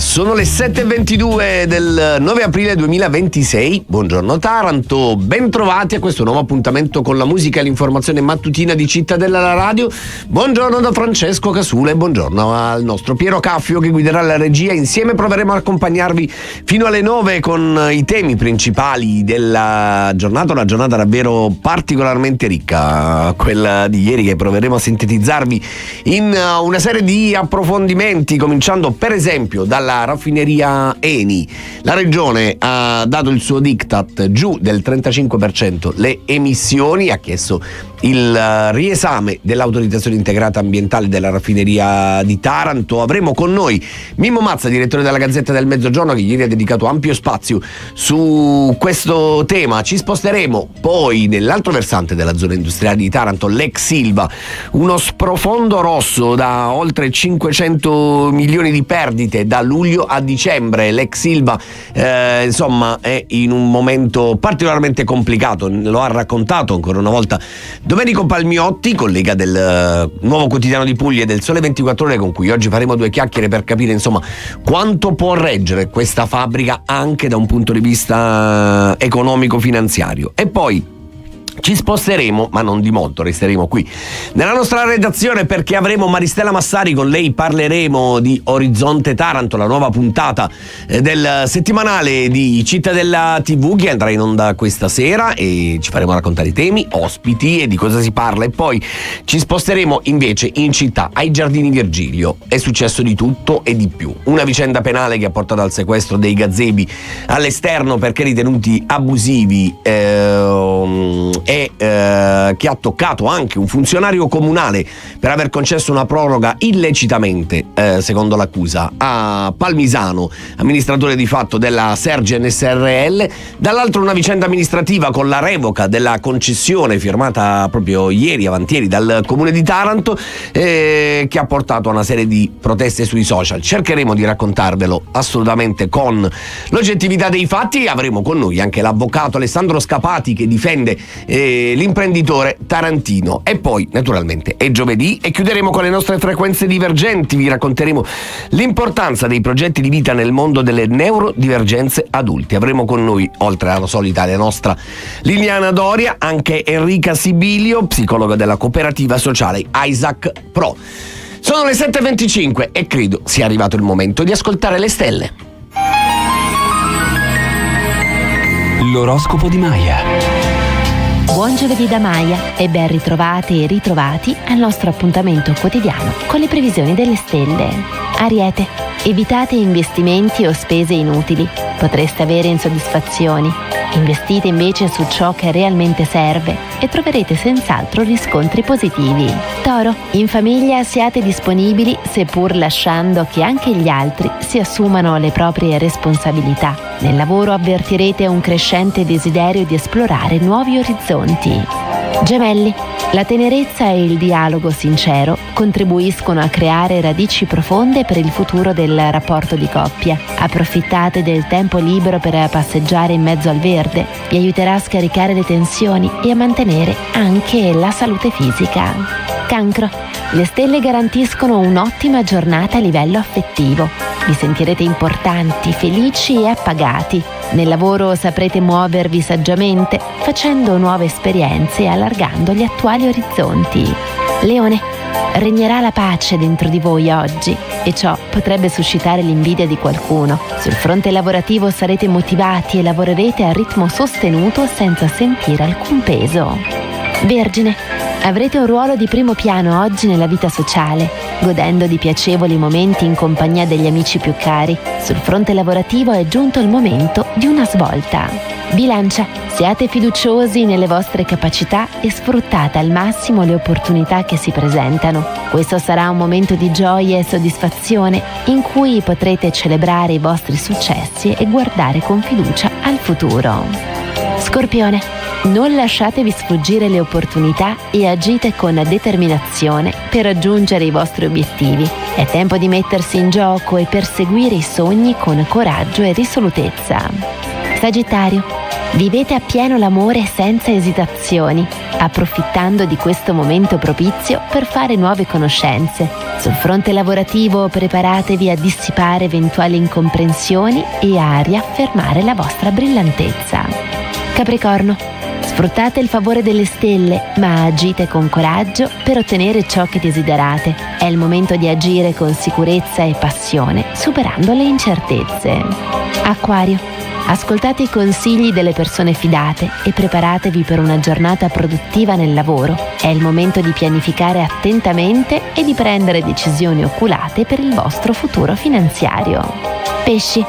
Sono le 7:22 del 9 aprile 2026. Buongiorno Taranto, bentrovati a questo nuovo appuntamento con la musica e l'informazione mattutina di Cittadella la Radio. Buongiorno da Francesco Casula e buongiorno al nostro Piero Caffio che guiderà la regia. Insieme proveremo ad accompagnarvi fino alle 9 con i temi principali della giornata, una giornata davvero particolarmente ricca, quella di ieri, che proveremo a sintetizzarvi in una serie di approfondimenti, cominciando per esempio dalla raffineria Eni. La regione ha dato il suo diktat: giù del 35% le emissioni, ha chiesto il riesame dell'autorizzazione integrata ambientale della raffineria di Taranto. Avremo con noi Mimmo Mazza, direttore della Gazzetta del Mezzogiorno, che ieri ha dedicato ampio spazio su questo tema. Ci sposteremo poi nell'altro versante della zona industriale di Taranto, l'ex Ilva, uno sprofondo rosso da oltre 500 milioni di perdite da luglio a dicembre. L'ex Ilva insomma è in un momento particolarmente complicato, lo ha raccontato ancora una volta Domenico Palmiotti, collega del Nuovo Quotidiano di Puglia e del Sole 24 Ore, con cui oggi faremo due chiacchiere per capire insomma quanto può reggere questa fabbrica anche da un punto di vista economico-finanziario. E poi ci sposteremo, ma non di molto, resteremo qui nella nostra redazione perché avremo Maristella Massari. Con lei parleremo di Orizzonte Taranto, la nuova puntata del settimanale di Cittadella TV che andrà in onda questa sera, e ci faremo raccontare i temi, ospiti e di cosa si parla. E poi ci sposteremo invece in città, ai Giardini Virgilio. È successo di tutto e di più. Una vicenda penale che ha portato al sequestro dei gazebi all'esterno perché ritenuti abusivi e che ha toccato anche un funzionario comunale per aver concesso una proroga illecitamente, secondo l'accusa, a Palmisano, amministratore di fatto della Sergen SRL. Dall'altro una vicenda amministrativa con la revoca della concessione firmata proprio ieri, avantieri, dal comune di Taranto, che ha portato a una serie di proteste sui social. Cercheremo di raccontarvelo assolutamente con l'oggettività dei fatti. Avremo con noi anche l'avvocato Alessandro Scapati che difende l'imprenditore tarantino. E poi naturalmente è giovedì e chiuderemo con le nostre frequenze divergenti. Vi racconteremo l'importanza dei progetti di vita nel mondo delle neurodivergenze adulti. Avremo con noi, oltre alla solita la nostra Liliana Doria, anche Enrica Sibilio, psicologa della cooperativa sociale Isaac Pro. Sono le 7:25 e credo sia arrivato il momento di ascoltare le stelle. L'oroscopo di Maya. Buon giovedì da Maya e ben ritrovate e ritrovati al nostro appuntamento quotidiano con le previsioni delle stelle. Ariete, evitate investimenti o spese inutili, potreste avere insoddisfazioni. Investite invece su ciò che realmente serve e troverete senz'altro riscontri positivi. Toro, in famiglia siate disponibili, seppur lasciando che anche gli altri si assumano le proprie responsabilità. Nel lavoro avvertirete un crescente desiderio di esplorare nuovi orizzonti. Gemelli, la tenerezza e il dialogo sincero contribuiscono a creare radici profonde per il futuro del rapporto di coppia. Approfittate del tempo libero per passeggiare in mezzo al verde, vi aiuterà a scaricare le tensioni e a mantenere anche la salute fisica. Cancro, le stelle garantiscono un'ottima giornata a livello affettivo. Vi sentirete importanti, felici e appagati. Nel lavoro saprete muovervi saggiamente, facendo nuove esperienze e allargando gli attuali orizzonti. Leone, regnerà la pace dentro di voi oggi e ciò potrebbe suscitare l'invidia di qualcuno. Sul fronte lavorativo sarete motivati e lavorerete a ritmo sostenuto senza sentire alcun peso. Vergine, avrete un ruolo di primo piano oggi nella vita sociale, godendo di piacevoli momenti in compagnia degli amici più cari. Sul fronte lavorativo è giunto il momento di una svolta. Bilancia, siate fiduciosi nelle vostre capacità e sfruttate al massimo le opportunità che si presentano. Questo sarà un momento di gioia e soddisfazione in cui potrete celebrare i vostri successi e guardare con fiducia al futuro. Scorpione, non lasciatevi sfuggire le opportunità e agite con determinazione per raggiungere i vostri obiettivi. È tempo di mettersi in gioco e perseguire i sogni con coraggio e risolutezza. Sagittario, Vivete appieno l'amore senza esitazioni, approfittando di questo momento propizio per fare nuove conoscenze. Sul fronte lavorativo preparatevi a dissipare eventuali incomprensioni e a riaffermare la vostra brillantezza. Capricorno, sfruttate il favore delle stelle, ma agite con coraggio per ottenere ciò che desiderate. È il momento di agire con sicurezza e passione, superando le incertezze. Acquario, ascoltate i consigli delle persone fidate e preparatevi per una giornata produttiva nel lavoro. È il momento di pianificare attentamente e di prendere decisioni oculate per il vostro futuro finanziario. Pesci,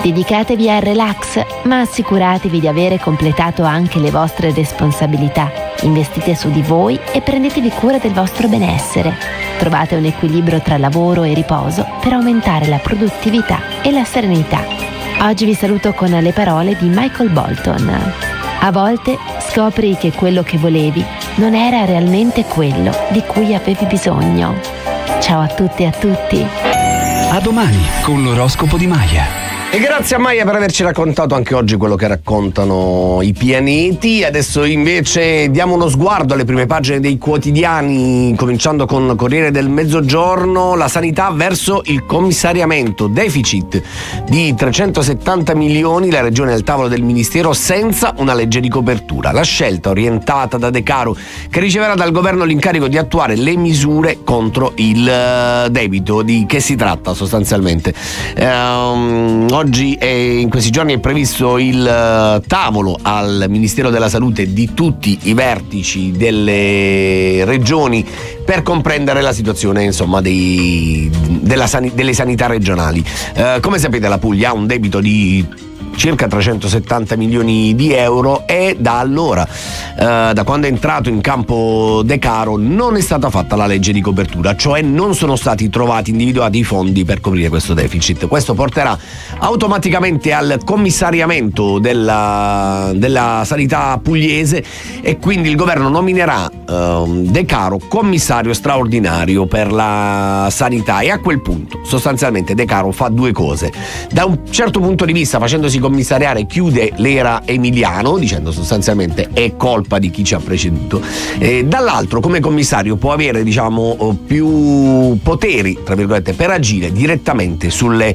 dedicatevi al relax, ma assicuratevi di avere completato anche le vostre responsabilità. Investite su di voi e prendetevi cura del vostro benessere. Trovate un equilibrio tra lavoro e riposo per aumentare la produttività e la serenità. Oggi vi saluto con le parole di Michael Bolton. A volte scopri che quello che volevi non era realmente quello di cui avevi bisogno. Ciao a tutti e a tutti. A domani con l'oroscopo di Maya. E grazie a Maya per averci raccontato anche oggi quello che raccontano i pianeti. Adesso invece diamo uno sguardo alle prime pagine dei quotidiani, cominciando con Corriere del Mezzogiorno. La sanità verso il commissariamento, deficit di 370 milioni, la regione al tavolo del ministero senza una legge di copertura. La scelta orientata da De Caro, che riceverà dal governo l'incarico di attuare le misure contro il debito. Di che si tratta sostanzialmente? Oggi e in questi giorni è previsto il tavolo al Ministero della Salute di tutti i vertici delle regioni per comprendere la situazione, insomma, delle sanità regionali. Come sapete, la Puglia ha un debito di circa 370 milioni di euro e da allora, da quando è entrato in campo De Caro, non è stata fatta la legge di copertura, cioè non sono stati individuati i fondi per coprire questo deficit. Questo porterà automaticamente al commissariamento della sanità pugliese e quindi il governo nominerà De Caro commissario straordinario per la sanità, e a quel punto sostanzialmente De Caro fa due cose. Da un certo punto di vista, facendosi commissariare, chiude l'era Emiliano, dicendo sostanzialmente è colpa di chi ci ha preceduto, e dall'altro come commissario può avere, diciamo, più poteri, tra virgolette, per agire direttamente sulle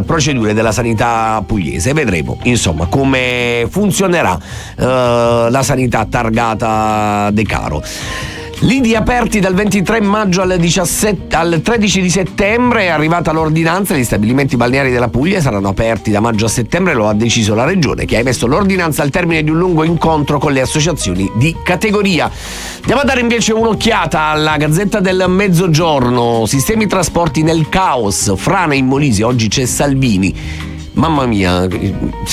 procedure della sanità pugliese. Vedremo insomma come funzionerà la sanità targata De Caro. Lidi aperti dal 23 maggio al 13 di settembre, è arrivata l'ordinanza, gli stabilimenti balneari della Puglia saranno aperti da maggio a settembre, lo ha deciso la regione, che ha emesso l'ordinanza al termine di un lungo incontro con le associazioni di categoria. Andiamo a dare invece un'occhiata alla Gazzetta del Mezzogiorno. Sistemi trasporti nel caos, frana in Molise, oggi c'è Salvini. Mamma mia,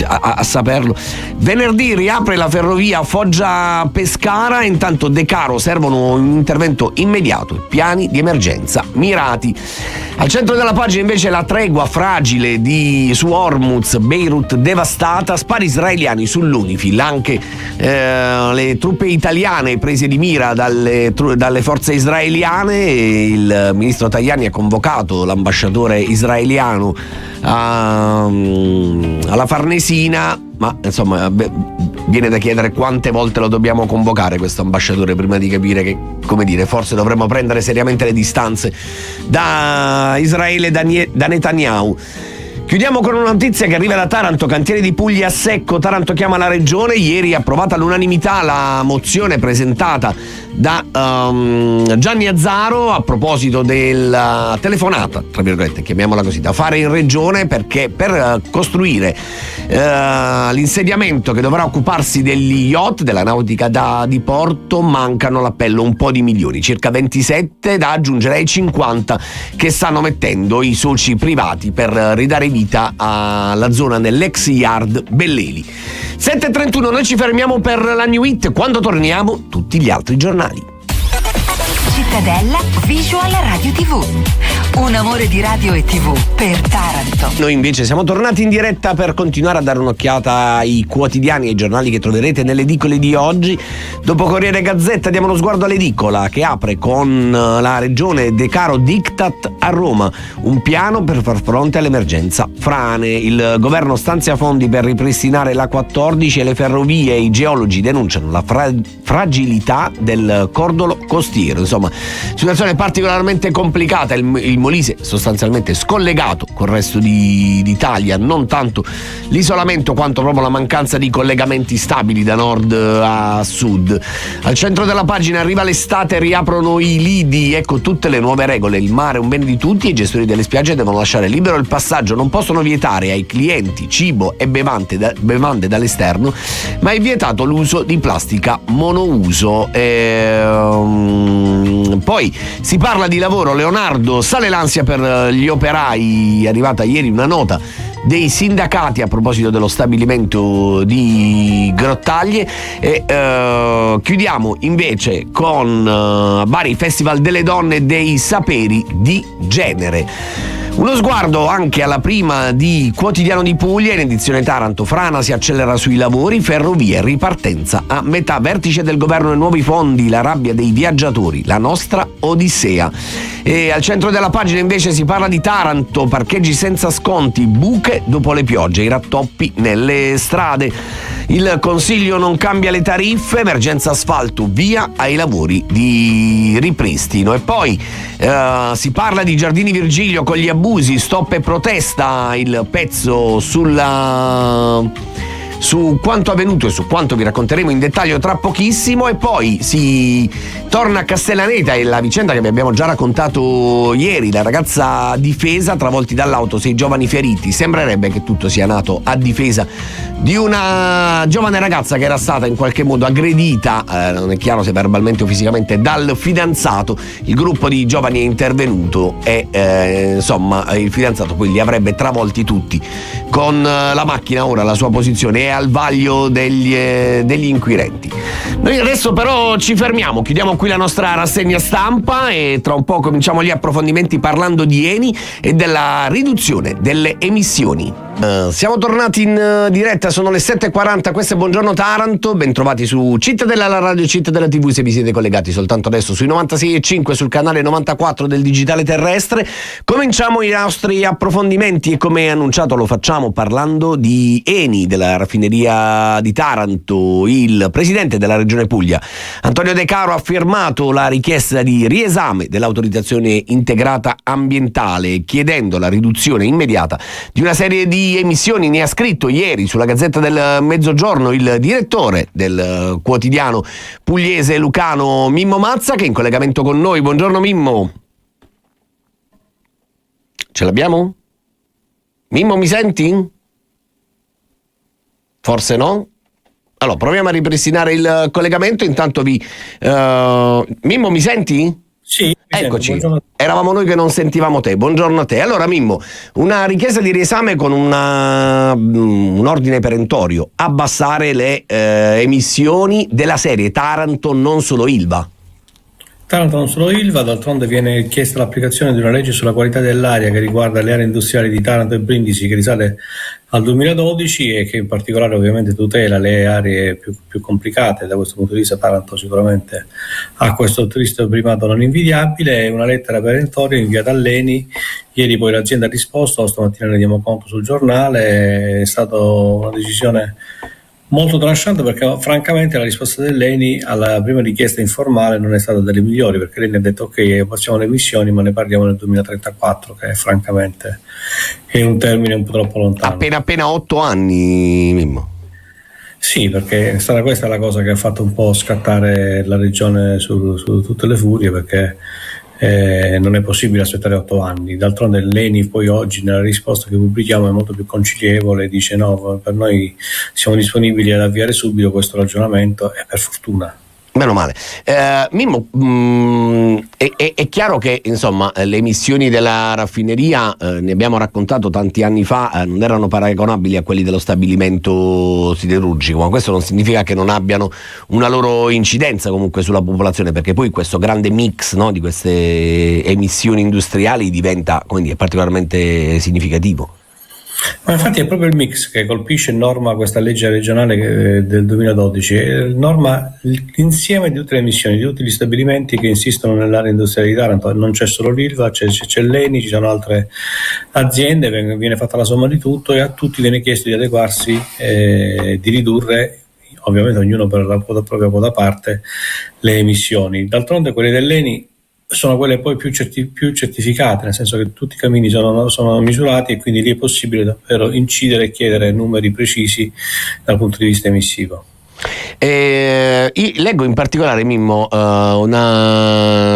a saperlo. Venerdì riapre la ferrovia Foggia-Pescara, intanto De Caro servono un intervento immediato e piani di emergenza mirati. Al centro della pagina invece la tregua fragile su Hormuz, Beirut devastata, spari israeliani sull'Unifil, anche le truppe italiane prese di mira dalle forze israeliane. Il ministro Tajani ha convocato l'ambasciatore israeliano alla Farnesina, ma insomma viene da chiedere quante volte lo dobbiamo convocare questo ambasciatore prima di capire che, come dire, forse dovremmo prendere seriamente le distanze da Israele, da Netanyahu. Chiudiamo con una notizia che arriva da Taranto, cantieri di Puglia a secco, Taranto chiama la regione, ieri approvata all'unanimità la mozione presentata da Gianni Azzaro a proposito della telefonata, tra virgolette, chiamiamola così, da fare in regione, perché per costruire l'insediamento che dovrà occuparsi degli yacht, della nautica da diporto, mancano l'appello un po' di milioni, circa 27 da aggiungere ai 50 che stanno mettendo i soci privati per ridare vita alla zona dell'ex yard Belleli. 7:31, noi ci fermiamo per la New Hit, quando torniamo tutti gli altri giornali. Cittadella Visual Radio TV. Un amore di radio e TV per Taranto. Noi invece siamo tornati in diretta per continuare a dare un'occhiata ai quotidiani e ai giornali che troverete nelle edicole di oggi. Dopo Corriere e Gazzetta diamo uno sguardo all'edicola che apre con la regione Decaro Diktat a Roma, un piano per far fronte all'emergenza frane. Il governo stanzia fondi per ripristinare la 14 e le ferrovie e i geologi denunciano la fragilità del cordolo costiero. Insomma, situazione particolarmente complicata. Il Molise sostanzialmente scollegato col resto d'Italia, non tanto l'isolamento quanto proprio la mancanza di collegamenti stabili da nord a sud. Al centro della pagina arriva l'estate, riaprono i lidi, ecco tutte le nuove regole. Il mare è un bene di tutti e i gestori delle spiagge devono lasciare libero il passaggio, non possono vietare ai clienti cibo e bevande dall'esterno, ma è vietato l'uso di plastica monouso. Poi si parla di lavoro. Leonardo, sale l'ansia per gli operai, è arrivata ieri una nota dei sindacati a proposito dello stabilimento di Grottaglie. E chiudiamo invece con Bari, Festival delle donne e dei saperi di genere. Uno sguardo anche alla prima di Quotidiano di Puglia, in edizione Taranto. Frana si accelera sui lavori, ferrovie, ripartenza a metà, vertice del governo e nuovi fondi, la rabbia dei viaggiatori, la nostra odissea. E al centro della pagina invece si parla di Taranto, parcheggi senza sconti, buche dopo le piogge, i rattoppi nelle strade. Il Consiglio non cambia le tariffe, emergenza asfalto, via ai lavori di ripristino. E poi si parla di Giardini Virgilio con gli abusi, stop e protesta, il pezzo su quanto avvenuto e su quanto vi racconteremo in dettaglio tra pochissimo. E poi si torna a Castellaneta e la vicenda che vi abbiamo già raccontato ieri, la ragazza difesa, travolti dall'auto, 6 giovani feriti. Sembrerebbe che tutto sia nato a difesa di una giovane ragazza che era stata in qualche modo aggredita, non è chiaro se verbalmente o fisicamente, dal fidanzato. Il gruppo di giovani è intervenuto e insomma il fidanzato poi li avrebbe travolti tutti con la macchina. Ora la sua posizione è al vaglio degli inquirenti. Noi adesso però ci fermiamo, chiudiamo qui la nostra rassegna stampa e tra un po' cominciamo gli approfondimenti parlando di Eni e della riduzione delle emissioni. Siamo tornati in diretta, sono le 7:40, questo è Buongiorno Taranto, bentrovati su Cittadella, la radio Cittadella TV, se vi siete collegati soltanto adesso sui 96,5 sul canale 94 del digitale terrestre. Cominciamo i nostri approfondimenti e come annunciato lo facciamo parlando di Eni, della raffineria di Taranto. Il presidente della regione Puglia, Antonio Decaro, ha firmato la richiesta di riesame dell'autorizzazione integrata ambientale, chiedendo la riduzione immediata di una serie di emissioni. Ne ha scritto ieri sulla Gazzetta del Mezzogiorno il direttore del quotidiano pugliese lucano Mimmo Mazza, che è in collegamento con noi. Buongiorno Mimmo. Ce l'abbiamo? Mimmo, mi senti? Forse no? Allora proviamo a ripristinare il collegamento. Intanto Mimmo, mi senti? Sì, eccoci, eravamo noi che non sentivamo te. Buongiorno a te. Allora Mimmo, una richiesta di riesame con un ordine perentorio, abbassare le emissioni della serie Taranto non solo Ilva. Taranto non solo Ilva, d'altronde viene chiesta l'applicazione di una legge sulla qualità dell'aria che riguarda le aree industriali di Taranto e Brindisi, che risale al 2012 e che in particolare ovviamente tutela le aree più complicate. Da questo punto di vista Taranto sicuramente ha questo triste primato non invidiabile. È una lettera perentoria inviata all'Eni, ieri poi l'azienda ha risposto, stamattina ne diamo conto sul giornale. È stata una decisione molto tranchante perché francamente la risposta dell'Eni alla prima richiesta informale non è stata delle migliori, perché l'Eni ha detto ok, passiamo le emissioni ma ne parliamo nel 2034, che francamente è un termine un po' troppo lontano. Appena 8 anni, Mimmo. Sì, perché è stata questa la cosa che ha fatto un po' scattare la regione su tutte le furie, perché non è possibile aspettare 8 anni. D'altronde l'Eni poi oggi nella risposta che pubblichiamo è molto più concilievole, dice no, per noi siamo disponibili ad avviare subito questo ragionamento, e per fortuna. Meno male. Mimmo, è chiaro che insomma le emissioni della raffineria, ne abbiamo raccontato tanti anni fa, non erano paragonabili a quelli dello stabilimento siderurgico, ma questo non significa che non abbiano una loro incidenza comunque sulla popolazione, perché poi questo grande mix, no, di queste emissioni industriali diventa, come dire, particolarmente significativo. Ma infatti è proprio il mix che colpisce e norma questa legge regionale del 2012, norma l'insieme di tutte le emissioni di tutti gli stabilimenti che insistono nell'area industriale di Taranto. Non c'è solo l'Ilva, c'è l'ENI, ci sono altre aziende, viene fatta la somma di tutto e a tutti viene chiesto di adeguarsi, di ridurre, ovviamente ognuno per la propria quota parte, le emissioni. D'altronde quelle dell'ENI sono quelle poi più certificate, nel senso che tutti i cammini sono misurati e quindi lì è possibile davvero incidere e chiedere numeri precisi dal punto di vista emissivo. Leggo in particolare, Mimmo,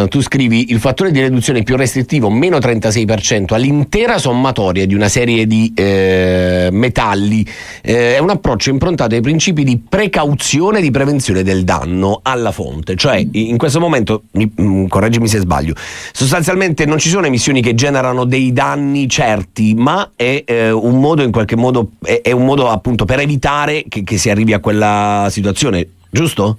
tu scrivi: il fattore di riduzione più restrittivo, meno 36%, all'intera sommatoria di una serie di metalli, è un approccio improntato ai principi di precauzione e di prevenzione del danno alla fonte. Cioè, in questo momento, correggimi se sbaglio, sostanzialmente non ci sono emissioni che generano dei danni certi, ma è un modo, in qualche modo, è un modo appunto per evitare che si arrivi a quella situazione, giusto?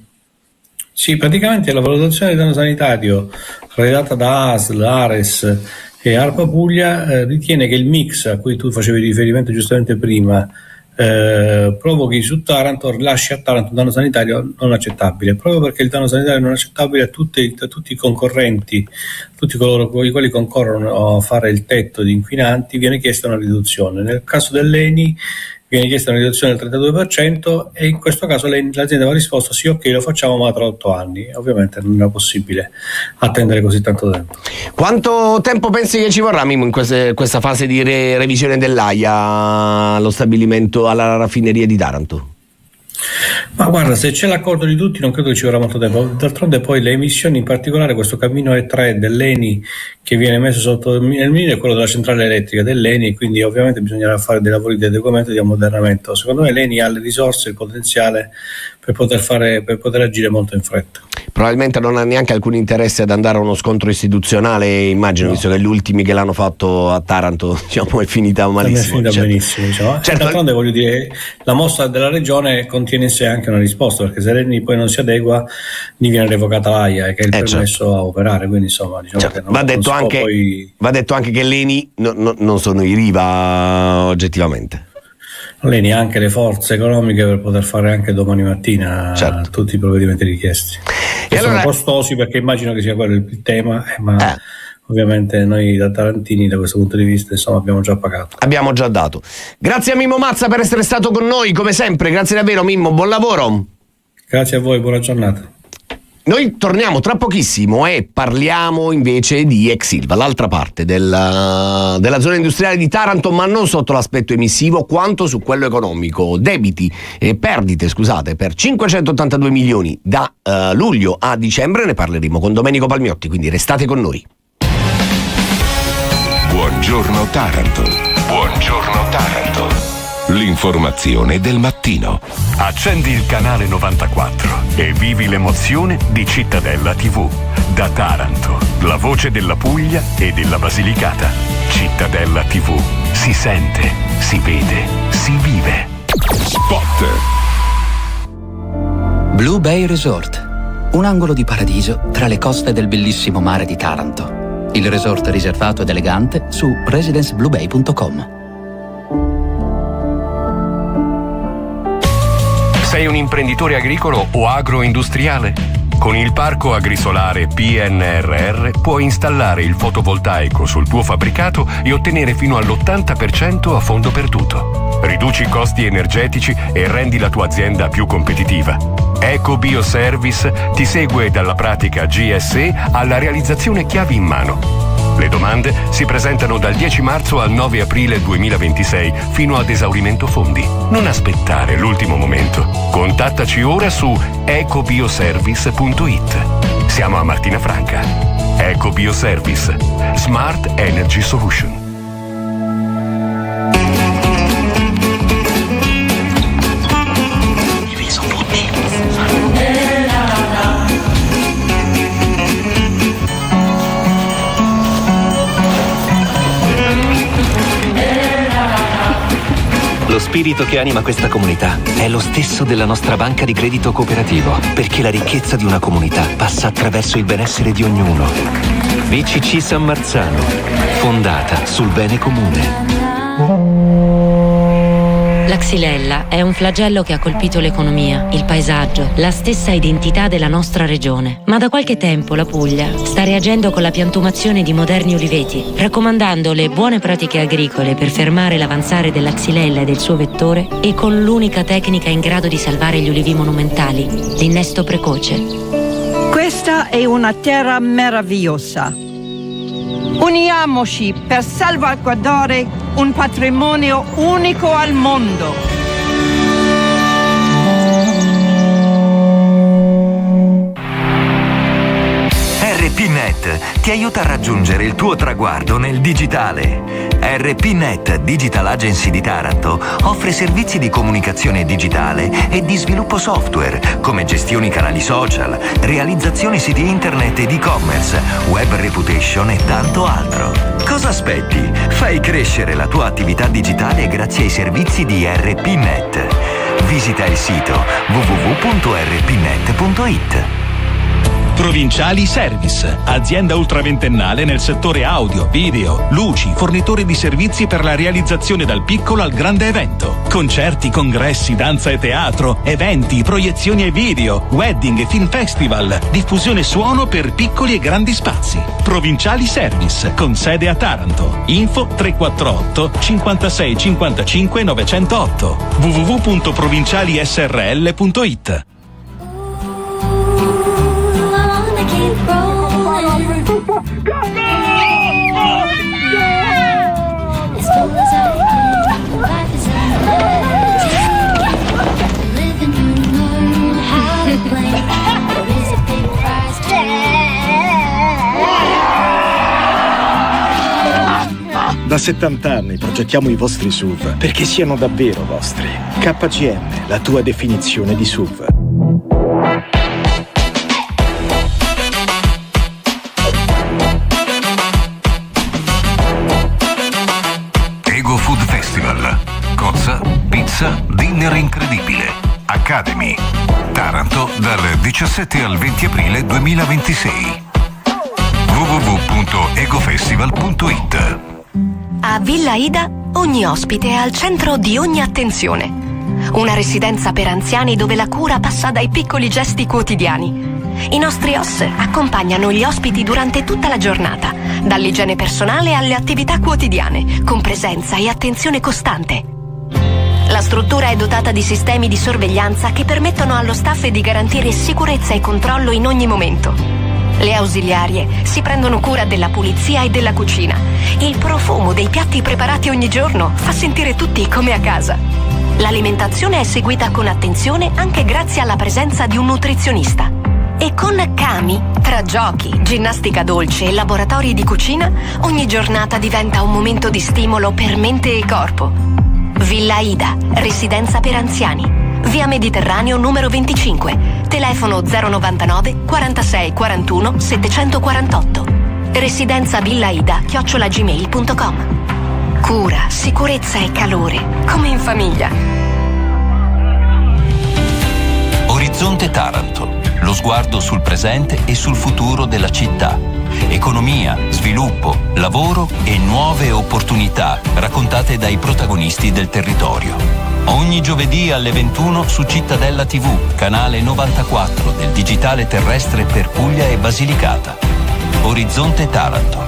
Sì, praticamente la valutazione del danno sanitario redatta da ASL, Ares e ARPA Puglia ritiene che il mix a cui tu facevi riferimento giustamente prima provochi su Taranto, rilasci a Taranto un danno sanitario non accettabile, proprio perché il danno sanitario non accettabile a tutti i concorrenti, tutti coloro i quali concorrono a fare il tetto di inquinanti, viene chiesta una riduzione. Nel caso dell'ENI viene chiesta una riduzione del 32% e in questo caso l'azienda aveva risposto sì, ok, lo facciamo, ma tra 8 anni. Ovviamente non era possibile attendere così tanto tempo. Quanto tempo pensi che ci vorrà, Mimmo, in questa fase di revisione dell'AIA allo stabilimento, alla raffineria di Taranto? Ma guarda, se c'è l'accordo di tutti non credo che ci vorrà molto tempo. D'altronde poi le emissioni, in particolare questo cammino E3 dell'ENI che viene messo sotto il mirino è quello della centrale elettrica dell'ENI, e quindi ovviamente bisognerà fare dei lavori di adeguamento e di ammodernamento. Secondo me l'ENI ha le risorse, il potenziale per poter agire molto in fretta. Probabilmente non ha neanche alcun interesse ad andare a uno scontro istituzionale, immagino, no, visto che gli ultimi che l'hanno fatto a Taranto, diciamo, è finita malissimo. Benissimo, diciamo. Certo. D'altronde, voglio dire, la mossa della regione contiene in sé anche una risposta, perché se l'ENI poi non si adegua gli viene revocata l'AIA, che è il permesso certo. a operare, quindi insomma diciamo certo. che va detto anche che l'ENI non sono i Riva oggettivamente. L'ENI ha anche le forze economiche per poter fare anche domani mattina certo. tutti i provvedimenti richiesti, che sono costosi, perché immagino che sia quello il tema, ma ovviamente noi da tarantini da questo punto di vista insomma abbiamo già pagato. Abbiamo già dato. Grazie a Mimmo Mazza per essere stato con noi, come sempre, grazie davvero Mimmo, buon lavoro. Grazie a voi, buona giornata. Noi torniamo tra pochissimo e parliamo invece di ex Ilva, l'altra parte della zona industriale di Taranto, ma non sotto l'aspetto emissivo quanto su quello economico. Debiti e perdite, scusate, per 582 milioni da luglio a dicembre, ne parleremo con Domenico Palmiotti, quindi restate con noi. Buongiorno Taranto. Buongiorno Taranto. L'informazione del mattino. Accendi il canale 94 e vivi l'emozione di Cittadella TV. Da Taranto, la voce della Puglia e della Basilicata. Cittadella TV. Si sente, si vede, si vive. Spot. Blue Bay Resort. Un angolo di paradiso tra le coste del bellissimo mare di Taranto. Il resort riservato ed elegante su residencebluebay.com. Sei un imprenditore agricolo o agroindustriale? Con il parco agrisolare PNRR puoi installare il fotovoltaico sul tuo fabbricato e ottenere fino all'80% a fondo perduto. Riduci i costi energetici e rendi la tua azienda più competitiva. Eco Bioservice ti segue dalla pratica GSE alla realizzazione chiavi in mano. Le domande si presentano dal 10 marzo al 9 aprile 2026 fino ad esaurimento fondi. Non aspettare l'ultimo momento. Contattaci ora su ecobioservice.it. Siamo a Martina Franca. Eco Bioservice. Smart Energy Solution. Lo spirito che anima questa comunità è lo stesso della nostra banca di credito cooperativo, perché la ricchezza di una comunità passa attraverso il benessere di ognuno. BCC San Marzano, fondata sul bene comune. La xylella è un flagello che ha colpito l'economia, il paesaggio, la stessa identità della nostra regione. Ma da qualche tempo la Puglia sta reagendo con la piantumazione di moderni uliveti, raccomandando le buone pratiche agricole per fermare l'avanzare della xylella e del suo vettore, e con l'unica tecnica in grado di salvare gli ulivi monumentali, l'innesto precoce. Questa è una terra meravigliosa. Uniamoci per salvaguardare un patrimonio unico al mondo. RPNet ti aiuta a raggiungere il tuo traguardo nel digitale. RPNet Digital Agency di Taranto offre servizi di comunicazione digitale e di sviluppo software, come gestioni canali social, realizzazione siti internet ed e-commerce, web reputation e tanto altro. Cosa aspetti? Fai crescere la tua attività digitale grazie ai servizi di RPNet. Visita il sito www.rpnet.it. Provinciali Service, azienda ultraventennale nel settore audio, video, luci, fornitore di servizi per la realizzazione dal piccolo al grande evento. Concerti, congressi, danza e teatro, eventi, proiezioni e video, wedding e film festival, diffusione suono per piccoli e grandi spazi. Provinciali Service, con sede a Taranto. Info 348 56 55 908 www.provincialisrl.it. Da 70 anni progettiamo i vostri SUV perché siano davvero vostri. KGM, la tua definizione di SUV. Ego Food Festival. Cozza, pizza, dinner incredibile. Academy. Taranto dal 17 al 20 aprile 2026. www.egofestival.it. A Villa Ida ogni ospite è al centro di ogni attenzione. Una residenza per anziani dove la cura passa dai piccoli gesti quotidiani. I nostri OSS accompagnano gli ospiti durante tutta la giornata, dall'igiene personale alle attività quotidiane, con presenza e attenzione costante. La struttura è dotata di sistemi di sorveglianza che permettono allo staff di garantire sicurezza e controllo in ogni momento. Le ausiliarie si prendono cura della pulizia e della cucina. Il profumo dei piatti preparati ogni giorno fa sentire tutti come a casa. L'alimentazione è seguita con attenzione anche grazie alla presenza di un nutrizionista. E con Cami, tra giochi, ginnastica dolce e laboratori di cucina, ogni giornata diventa un momento di stimolo per mente e corpo. Villa Ida, residenza per anziani. Via Mediterraneo numero 25. Telefono 099 46 41 748. Residenza villaida@gmail.com. Cura, sicurezza e calore, come in famiglia. Orizzonte Taranto. Lo sguardo sul presente e sul futuro della città. Economia, sviluppo, lavoro e nuove opportunità raccontate dai protagonisti del territorio. Ogni giovedì alle 21 su Cittadella TV, canale 94 del digitale terrestre per Puglia e Basilicata. Orizzonte Taranto.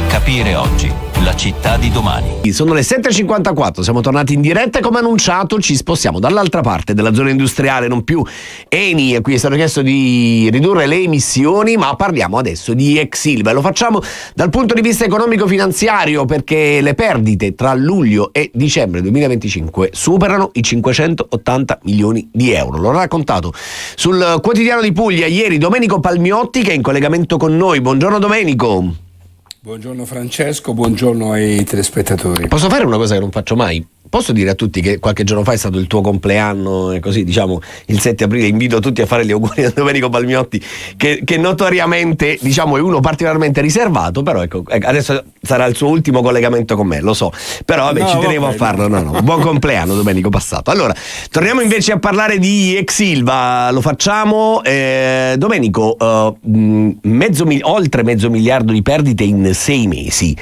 Capire oggi la città di domani. Sono le 7.54, siamo tornati in diretta e come annunciato ci spostiamo dall'altra parte della zona industriale, non più Eni, a cui è stato chiesto di ridurre le emissioni, ma parliamo adesso di ex Ilva. Lo facciamo dal punto di vista economico-finanziario perché le perdite tra luglio e dicembre 2025 superano i 580 milioni di euro. L'ho raccontato sul Quotidiano di Puglia ieri Domenico Palmiotti, che è in collegamento con noi. Buongiorno Domenico. Buongiorno Francesco, buongiorno ai telespettatori. Posso fare una cosa che non faccio mai? posso dire a tutti che qualche giorno fa è stato il tuo compleanno, e così diciamo il 7 aprile invito tutti a fare gli auguri a Domenico Palmiotti, che notoriamente diciamo è uno particolarmente riservato, però ecco, adesso sarà il suo ultimo collegamento con me, lo so, però vabbè, ci tenevo a farlo. No. Buon compleanno Domenico passato. Allora, torniamo invece a parlare di ex Ilva, lo facciamo. Domenico, oltre mezzo miliardo di perdite in 6 mesi.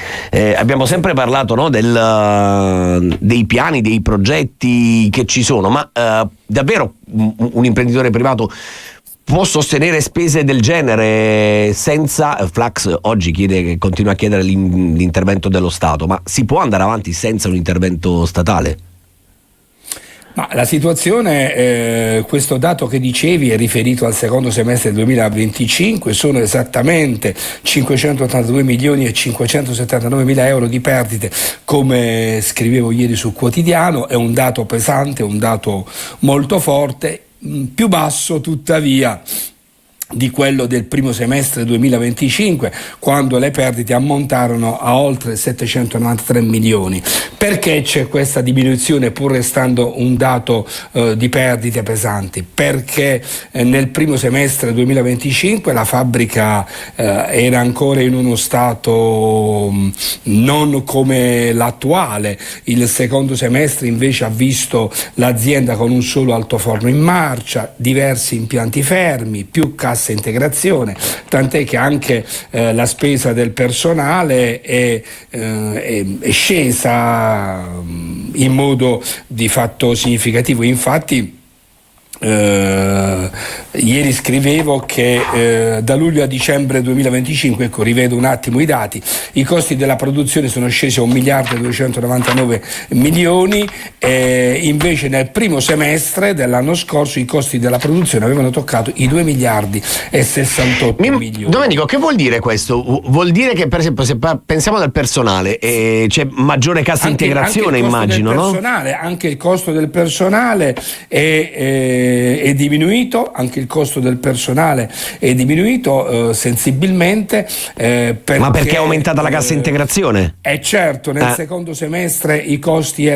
Abbiamo sempre parlato, no, dei piani, dei progetti che ci sono, ma davvero un imprenditore privato può sostenere spese del genere senza... Flax oggi continua a chiedere l'intervento dello Stato, ma si può andare avanti senza un intervento statale? Ma la situazione, questo dato che dicevi è riferito al secondo semestre 2025, sono esattamente 582 milioni e 579 mila euro di perdite, come scrivevo ieri sul quotidiano. È un dato pesante, un dato molto forte, più basso tuttavia di quello del primo semestre 2025, quando le perdite ammontarono a oltre 793 milioni. Perché c'è questa diminuzione pur restando un dato di perdite pesanti? Perché nel primo semestre 2025 la fabbrica era ancora in uno stato non come l'attuale. Il secondo semestre invece ha visto l'azienda con un solo altoforno in marcia, diversi impianti fermi, più cassa integrazione, tant'è che anche la spesa del personale è scesa in modo di fatto significativo. Infatti ieri scrivevo che da luglio a dicembre 2025, ecco, rivedo un attimo i dati, i costi della produzione sono scesi a 1 miliardo e 299 milioni, invece nel primo semestre dell'anno scorso i costi della produzione avevano toccato i 2 miliardi e 68 milioni. Domenico, che vuol dire questo? Vuol dire che per esempio se pensiamo al personale c'è maggiore cassa integrazione, immagino, no? Anche il costo del personale è diminuito, anche il costo del personale è diminuito sensibilmente. Ma perché è aumentata la cassa integrazione? Certo, nel secondo semestre i costi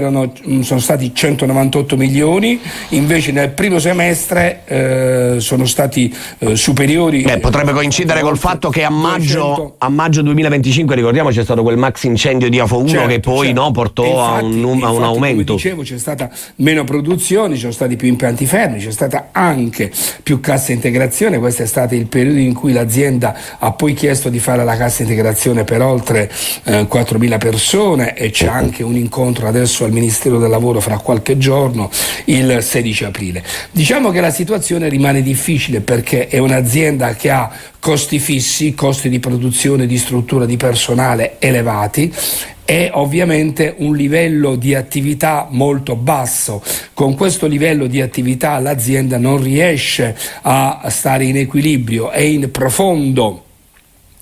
sono stati 198 milioni, invece nel primo semestre sono stati superiori. Potrebbe coincidere col fatto che a maggio 2025, ricordiamo, c'è stato quel max incendio di Afo 1 che poi portò a un aumento. Come dicevo, c'è stata meno produzione, ci sono stati più impianti fermi, c'è stata anche più cassa integrazione. Questo è stato il periodo in cui l'azienda ha poi chiesto di fare la cassa integrazione per oltre 4.000 persone, e c'è anche un incontro adesso al Ministero del Lavoro fra qualche giorno, il 16 aprile. Diciamo che la situazione rimane difficile perché è un'azienda che ha costi fissi, costi di produzione, di struttura, di personale elevati, e ovviamente un livello di attività molto basso. Con questo livello di attività l'azienda non riesce a stare in equilibrio, è in profondo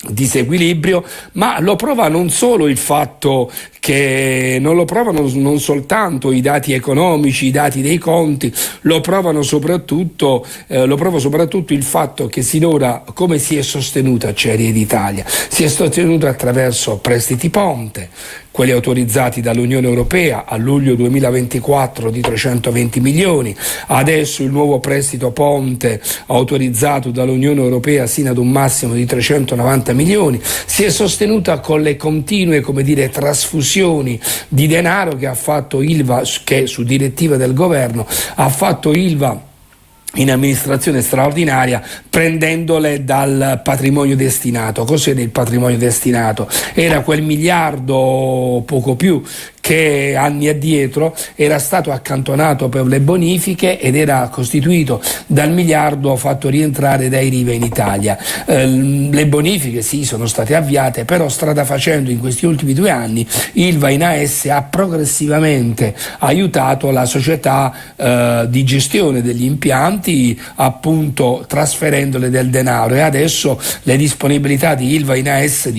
disequilibrio, ma lo prova non solo il fatto che non lo provano non soltanto i dati economici, i dati dei conti, lo prova soprattutto il fatto che sinora come si è sostenuta Acciaierie d'Italia? Si è sostenuta attraverso prestiti ponte, quelli autorizzati dall'Unione Europea a luglio 2024 di 320 milioni, adesso il nuovo prestito ponte autorizzato dall'Unione Europea sino ad un massimo di 390 milioni, si è sostenuta con le continue, trasfusioni di denaro che ha fatto Ilva, che su direttiva del governo ha fatto Ilva in amministrazione straordinaria, prendendole dal patrimonio destinato. Cos'era il patrimonio destinato? Era quel miliardo, poco più, che anni addietro era stato accantonato per le bonifiche ed era costituito dal miliardo fatto rientrare dai Riva in Italia. Le bonifiche sì, sono state avviate, però strada facendo in questi ultimi 2 anni Ilva in AS ha progressivamente aiutato la società di gestione degli impianti, appunto trasferendole del denaro, e adesso le disponibilità di Ilva in AS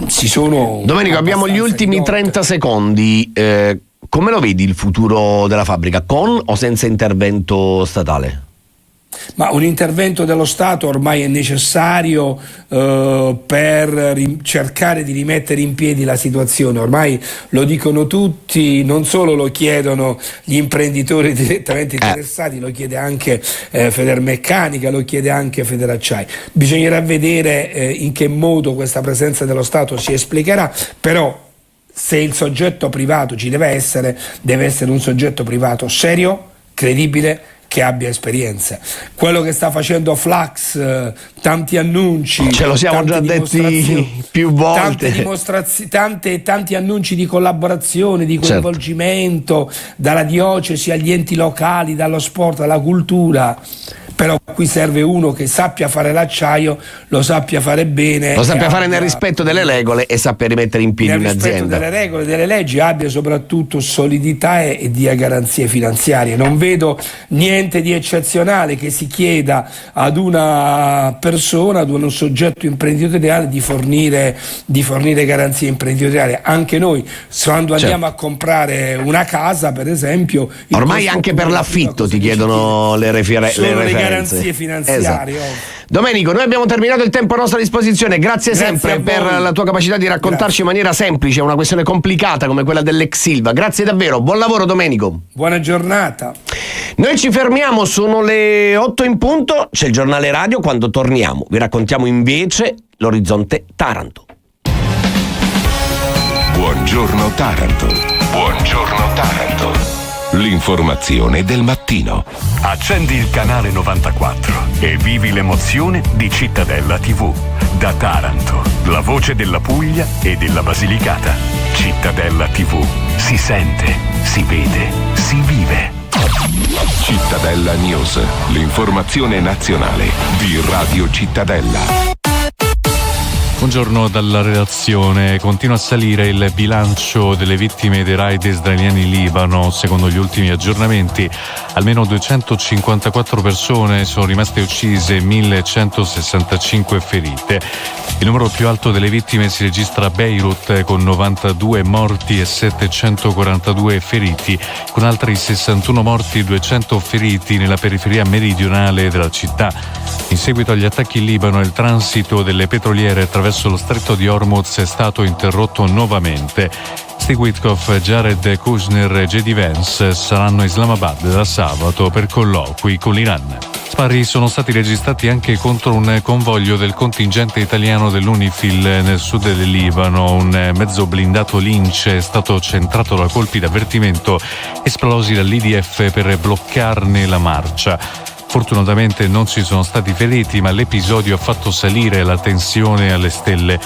si sono... Domenico, abbiamo gli ultimi 30 secondi. Come lo vedi il futuro della fabbrica, con o senza intervento statale? Ma un intervento dello Stato ormai è necessario per cercare di rimettere in piedi la situazione. Ormai lo dicono tutti, non solo lo chiedono gli imprenditori direttamente interessati, lo chiede anche Federmeccanica, lo chiede anche Federacciai. Bisognerà vedere in che modo questa presenza dello Stato si esplicherà, però se il soggetto privato ci deve essere un soggetto privato serio, credibile, che abbia esperienza. Quello che sta facendo Flax, tanti annunci, ce lo siamo già detti più volte, tanti annunci di collaborazione, di coinvolgimento, dalla diocesi agli enti locali, dallo sport alla cultura. Però qui serve uno che sappia fare l'acciaio, lo sappia fare bene, lo sappia fare nel rispetto delle regole e sappia rimettere in piedi un'azienda. Nel rispetto delle regole, delle leggi, abbia soprattutto solidità e dia garanzie finanziarie. Non vedo niente di eccezionale che si chieda ad una persona, ad uno soggetto imprenditoriale di fornire garanzie imprenditoriali. Anche noi, quando andiamo a comprare una casa, per esempio, ormai anche per l'affitto ti chiedono le referenze. Garanzie finanziarie. Esatto. Domenico, noi abbiamo terminato il tempo a nostra disposizione. Grazie sempre per la tua capacità di raccontarci in maniera semplice una questione complicata come quella dell'ex Silva. Grazie davvero, buon lavoro Domenico. Buona giornata. Noi ci fermiamo, sono le 8 in punto, c'è il giornale radio. Quando torniamo vi raccontiamo invece l'orizzonte Taranto. Buongiorno Taranto. Buongiorno Taranto. L'informazione del mattino. Accendi il canale 94 e vivi l'emozione di Cittadella TV. Da Taranto, la voce della Puglia e della Basilicata. Cittadella TV. Si sente, si vede, si vive. Cittadella News, l'informazione nazionale di Radio Cittadella. Buongiorno dalla redazione. Continua a salire il bilancio delle vittime dei raid israeliani in Libano. Secondo gli ultimi aggiornamenti, almeno 254 persone sono rimaste uccise e 1165 ferite. Il numero più alto delle vittime si registra a Beirut, con 92 morti e 742 feriti, con altri 61 morti e 200 feriti nella periferia meridionale della città. In seguito agli attacchi in Libano, il transito delle petroliere attraverso lo stretto di Hormuz è stato interrotto nuovamente. Steve Witkoff, Jared Kushner e J.D. Vance saranno a Islamabad da sabato per colloqui con l'Iran. Spari sono stati registrati anche contro un convoglio del contingente italiano dell'UNIFIL nel sud del Libano. Un mezzo blindato Lynch è stato centrato da colpi d'avvertimento esplosi dall'IDF per bloccarne la marcia. Fortunatamente non ci sono stati feriti, ma l'episodio ha fatto salire la tensione alle stelle.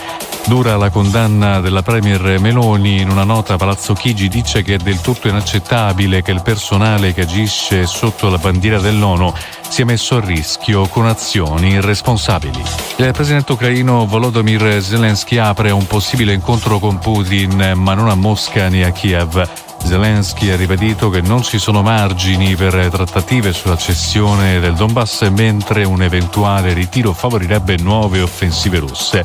Dura la condanna della premier Meloni. In una nota Palazzo Chigi dice che è del tutto inaccettabile che il personale che agisce sotto la bandiera dell'ONU sia messo a rischio con azioni irresponsabili. Il presidente ucraino Volodymyr Zelensky apre un possibile incontro con Putin, ma non a Mosca né a Kiev. Zelensky ha ribadito che non ci sono margini per trattative sulla cessione del Donbass, mentre un eventuale ritiro favorirebbe nuove offensive russe.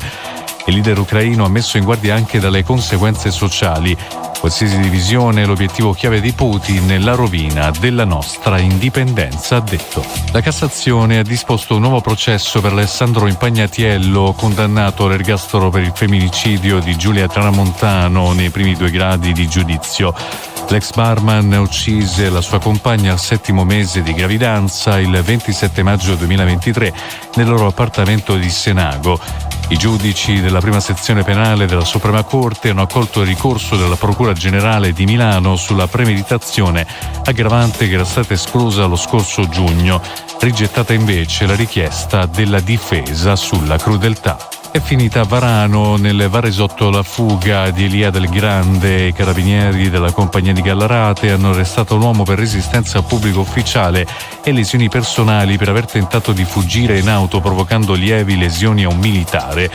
Il leader ucraino ha messo in guardia anche dalle conseguenze sociali. Qualsiasi divisione è l'obiettivo chiave di Putin e la rovina della nostra indipendenza, ha detto. La Cassazione ha disposto un nuovo processo per Alessandro Impagnatiello, condannato all'ergastolo per il femminicidio di Giulia Tramontano nei primi 2 gradi di giudizio. L'ex barman uccise la sua compagna al 7° mese di gravidanza il 27 maggio 2023 nel loro appartamento di Senago. I giudici della prima sezione penale della Suprema Corte hanno accolto il ricorso della Procura Generale di Milano sulla premeditazione, aggravante che era stata esclusa lo scorso giugno, rigettata invece la richiesta della difesa sulla crudeltà. È finita a Varano, nel Varesotto la fuga di Elia del Grande. I carabinieri della compagnia di Gallarate hanno arrestato un uomo per resistenza a pubblico ufficiale e lesioni personali per aver tentato di fuggire in auto provocando lievi lesioni a un militare.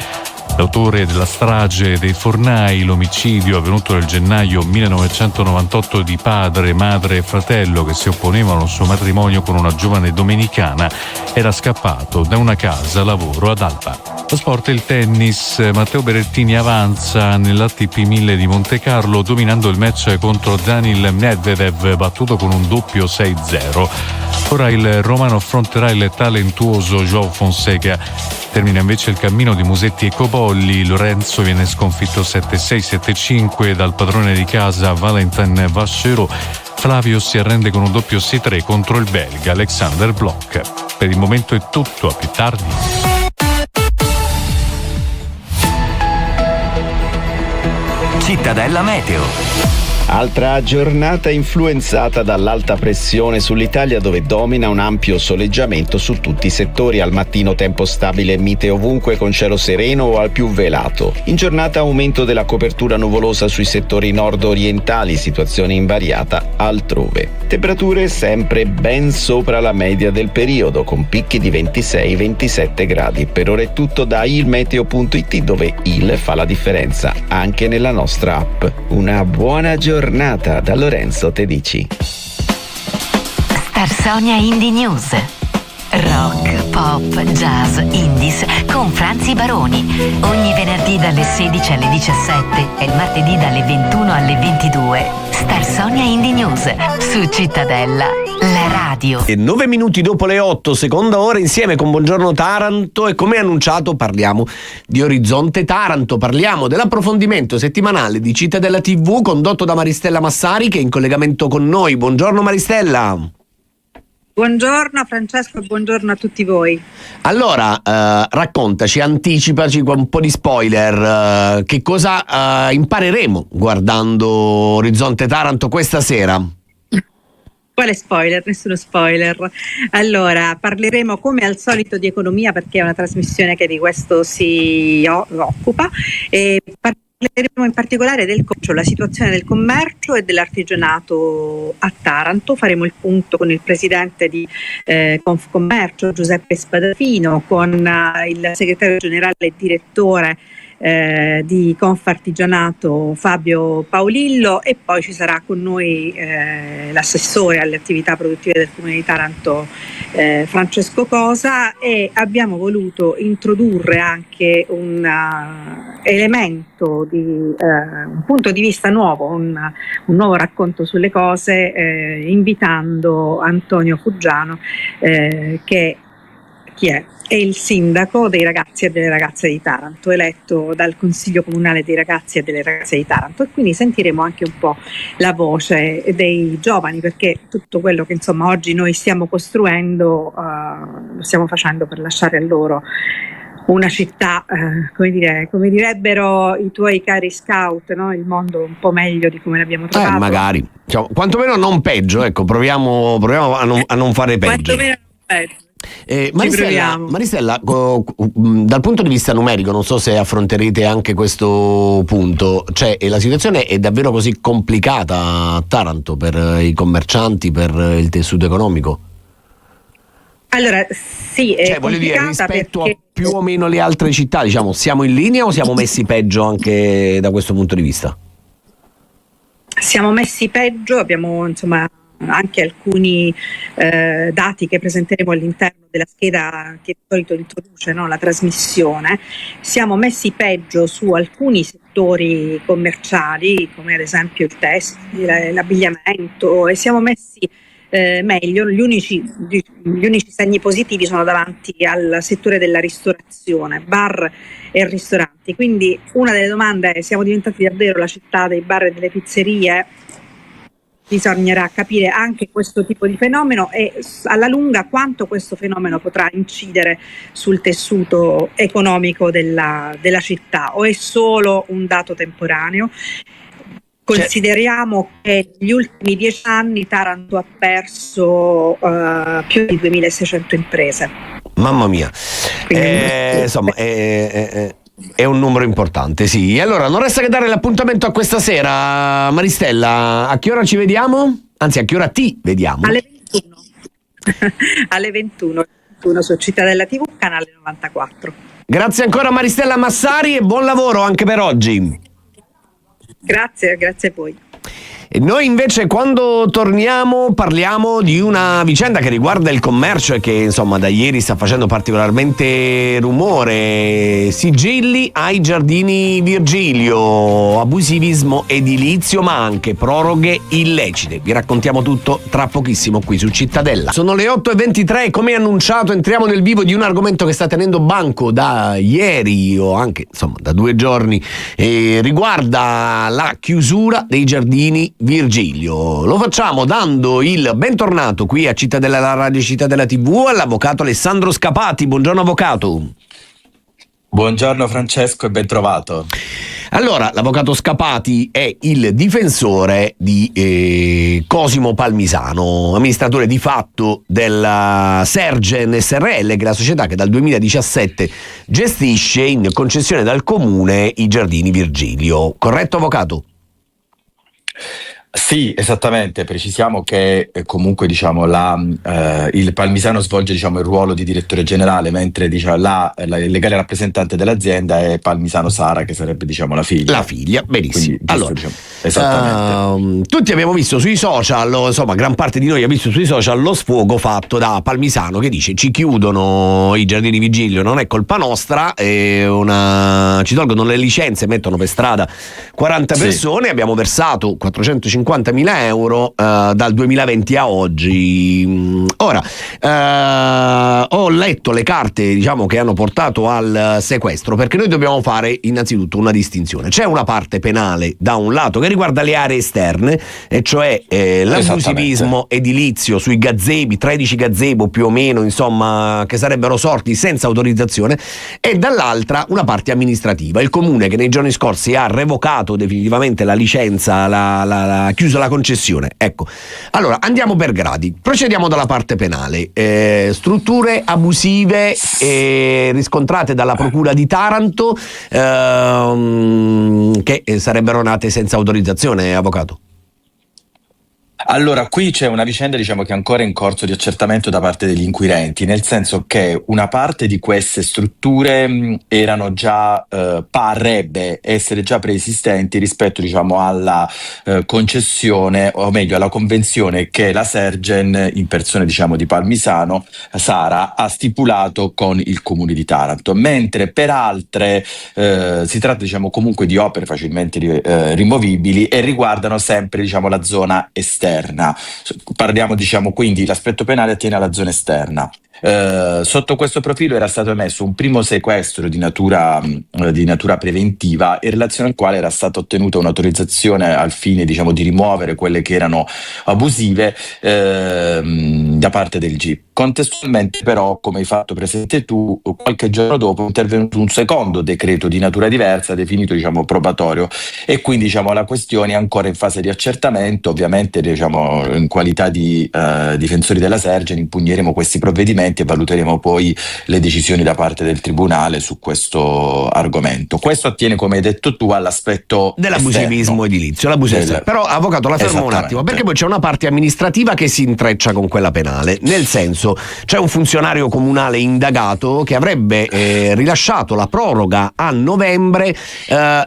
L'autore della strage dei Fornai, l'omicidio avvenuto nel gennaio 1998 di padre, madre e fratello che si opponevano al suo matrimonio con una giovane domenicana, era scappato da una casa lavoro ad Alba. Lo sport e il tennis. Matteo Berrettini avanza nell'ATP 1000 di Monte Carlo dominando il match contro Daniil Medvedev, battuto con un doppio 6-0. Ora il romano affronterà il talentuoso João Fonseca. Termina invece il cammino di Musetti e Cobolli. Lorenzo viene sconfitto 7-6, 7-5 dal padrone di casa Valentin Vacheron. Flavio si arrende con un doppio 6-3 contro il belga Alexander Bloch. Per il momento è tutto, a più tardi. Cittadella Meteo. Altra giornata influenzata dall'alta pressione sull'Italia, dove domina un ampio soleggiamento su tutti i settori. Al mattino tempo stabile e mite ovunque con cielo sereno o al più velato. In giornata aumento della copertura nuvolosa sui settori nord-orientali, situazione invariata altrove. Temperature sempre ben sopra la media del periodo, con picchi di 26-27 gradi. Per ora è tutto da ilmeteo.it, dove il fa la differenza anche nella nostra app. Una buona giornata da Lorenzo Tedici. Star Sonia Indie News. Rock, pop, jazz, indies con Franzi Baroni. Ogni venerdì dalle 16 alle 17 e il martedì dalle 21 alle 22. Star Sonia Indie News su Cittadella, la radio. E 9 minuti dopo le 8, seconda ora insieme con Buongiorno Taranto, e come annunciato parliamo di Orizzonte Taranto, parliamo dell'approfondimento settimanale di Cittadella TV condotto da Maristella Massari, che è in collegamento con noi. Buongiorno Maristella. Buongiorno Francesco e buongiorno a tutti voi. Allora, raccontaci, anticipaci con un po' di spoiler, che cosa impareremo guardando Orizzonte Taranto questa sera? Quale spoiler? Nessuno spoiler. Allora, parleremo come al solito di economia, perché è una trasmissione che di questo si occupa, e parleremo in particolare del commercio, la situazione del commercio e dell'artigianato a Taranto. Faremo il punto con il presidente di Confcommercio Giuseppe Spadafino, con il segretario generale e direttore di Confartigianato Fabio Paolillo, e poi ci sarà con noi l'assessore alle attività produttive del Comune di Taranto Francesco Cosa, e abbiamo voluto introdurre anche un elemento un punto di vista nuovo, un nuovo racconto sulle cose, invitando Antonio Fuggiano, che chi è? È il sindaco dei ragazzi e delle ragazze di Taranto, eletto dal Consiglio Comunale dei Ragazzi e delle Ragazze di Taranto, e quindi sentiremo anche un po' la voce dei giovani, perché tutto quello che insomma oggi noi stiamo costruendo lo stiamo facendo per lasciare a loro una città, come direbbero i tuoi cari scout, no? Il mondo un po' meglio di come l'abbiamo trovato. Magari, cioè, quantomeno non peggio, ecco, proviamo a non fare peggio. Quantomeno non peggio. Maristella, dal punto di vista numerico, non so se affronterete anche questo punto, cioè la situazione è davvero così complicata a Taranto per i commercianti, per il tessuto economico? Allora sì, è voglio dire, rispetto perché... a più o meno le altre città, diciamo, siamo in linea o siamo messi peggio anche da questo punto di vista? Siamo messi peggio, abbiamo insomma anche alcuni dati che presenteremo all'interno della scheda che di solito introduce, no, la trasmissione. Siamo messi peggio su alcuni settori commerciali, come ad esempio il tessile, l'abbigliamento, e siamo messi meglio. Gli unici segni positivi sono davanti al settore della ristorazione, bar e ristoranti. Quindi una delle domande è: siamo diventati davvero la città dei bar e delle pizzerie? Bisognerà capire anche questo tipo di fenomeno e alla lunga quanto questo fenomeno potrà incidere sul tessuto economico della città, o è solo un dato temporaneo. Consideriamo che negli ultimi 10 anni Taranto ha perso più di 2.600 imprese. Mamma mia, insomma è un numero importante, sì. Allora non resta che dare l'appuntamento a questa sera. Maristella, a che ora ci vediamo? Anzi, a che ora ti vediamo? Alle 21. Alle 21 su Cittadella TV, canale 94. Grazie ancora Maristella Massari e buon lavoro anche per oggi. Grazie a voi. E noi invece quando torniamo parliamo di una vicenda che riguarda il commercio e che insomma da ieri sta facendo particolarmente rumore. Sigilli ai Giardini Virgilio, abusivismo edilizio ma anche proroghe illecite. Vi raccontiamo tutto tra pochissimo qui su Cittadella. Sono le 8:23, come annunciato entriamo nel vivo di un argomento che sta tenendo banco da ieri o anche insomma da 2 giorni e riguarda la chiusura dei Giardini Virgilio. Lo facciamo dando il bentornato qui a Cittadella, la radio Cittadella TV, all'avvocato Alessandro Scapati. Buongiorno avvocato. Buongiorno Francesco e ben trovato. Allora, l'avvocato Scapati è il difensore di Cosimo Palmisano, amministratore di fatto della Sergen SRL, che è la società che dal 2017 gestisce in concessione dal comune i Giardini Virgilio. Corretto avvocato? Sì, esattamente, precisiamo che comunque diciamo il Palmisano svolge diciamo il ruolo di direttore generale, mentre diciamo la legale rappresentante dell'azienda è Palmisano Sara, che sarebbe diciamo la figlia. La figlia, benissimo. Quindi, allora, diciamo, esattamente. Tutti abbiamo visto sui social, insomma gran parte di noi ha visto sui social lo sfogo fatto da Palmisano che dice: ci chiudono i Giardini Virgilio, non è colpa nostra, ci tolgono le licenze, mettono per strada 40 persone, abbiamo versato 450.000 euro dal 2020 a oggi. Ora ho letto le carte diciamo che hanno portato al sequestro, perché noi dobbiamo fare innanzitutto una distinzione. C'è una parte penale da un lato che riguarda le aree esterne, e cioè l'abusivismo edilizio sui gazebi, 13 gazebo più o meno, insomma, che sarebbero sorti senza autorizzazione, e dall'altra una parte amministrativa, il comune che nei giorni scorsi ha revocato definitivamente la licenza, ha chiuso la concessione. Ecco, allora andiamo per gradi, procediamo dalla parte penale. Strutture abusive riscontrate dalla procura di Taranto che sarebbero nate senza autorizzazione, avvocato. Allora, qui c'è una vicenda diciamo che è ancora in corso di accertamento da parte degli inquirenti, nel senso che una parte di queste strutture erano già parrebbe essere già preesistenti rispetto diciamo alla concessione, o meglio alla convenzione che la Sergen in persona diciamo di Palmisano Sara ha stipulato con il comune di Taranto, mentre per altre si tratta diciamo comunque di opere facilmente rimovibili e riguardano sempre diciamo la zona esterna. Parliamo diciamo quindi l'aspetto penale attiene alla zona esterna. Sotto questo profilo era stato emesso un primo sequestro di natura preventiva, in relazione al quale era stata ottenuta un'autorizzazione al fine diciamo di rimuovere quelle che erano abusive da parte del GIP. Contestualmente però, come hai fatto presente tu, qualche giorno dopo è intervenuto un secondo decreto di natura diversa definito diciamo probatorio, e quindi diciamo la questione è ancora in fase di accertamento. Ovviamente diciamo in qualità di difensori della Sergen impugneremo questi provvedimenti e valuteremo poi le decisioni da parte del tribunale su questo argomento. Questo attiene, come hai detto tu, all'aspetto dell'abusivismo edilizio, Però avvocato, la fermo un attimo, perché poi c'è una parte amministrativa che si intreccia con quella penale, nel senso c'è un funzionario comunale indagato che avrebbe rilasciato la proroga a novembre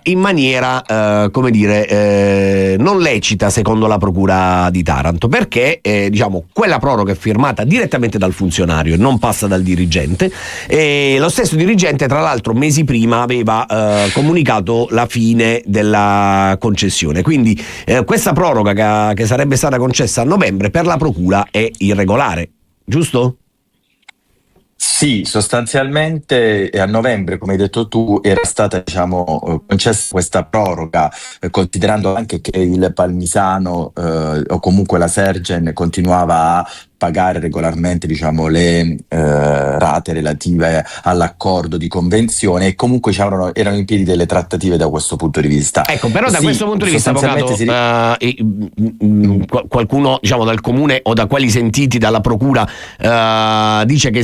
in maniera come dire non lecita secondo la procura di Taranto, perché diciamo quella proroga è firmata direttamente dal funzionario e non passa dal dirigente, e lo stesso dirigente tra l'altro mesi prima aveva comunicato la fine della concessione, quindi questa proroga che sarebbe stata concessa a novembre per la procura è irregolare, giusto? Sì, sostanzialmente a novembre, come hai detto tu, era stata diciamo concessa questa proroga, considerando anche che il Palmisano o comunque la Sergen continuava a pagare regolarmente diciamo le rate relative all'accordo di convenzione, e comunque erano in piedi delle trattative da questo punto di vista. Ecco, però da questo punto di vista, avvocato, qualcuno diciamo dal comune o da quelli sentiti dalla procura dice che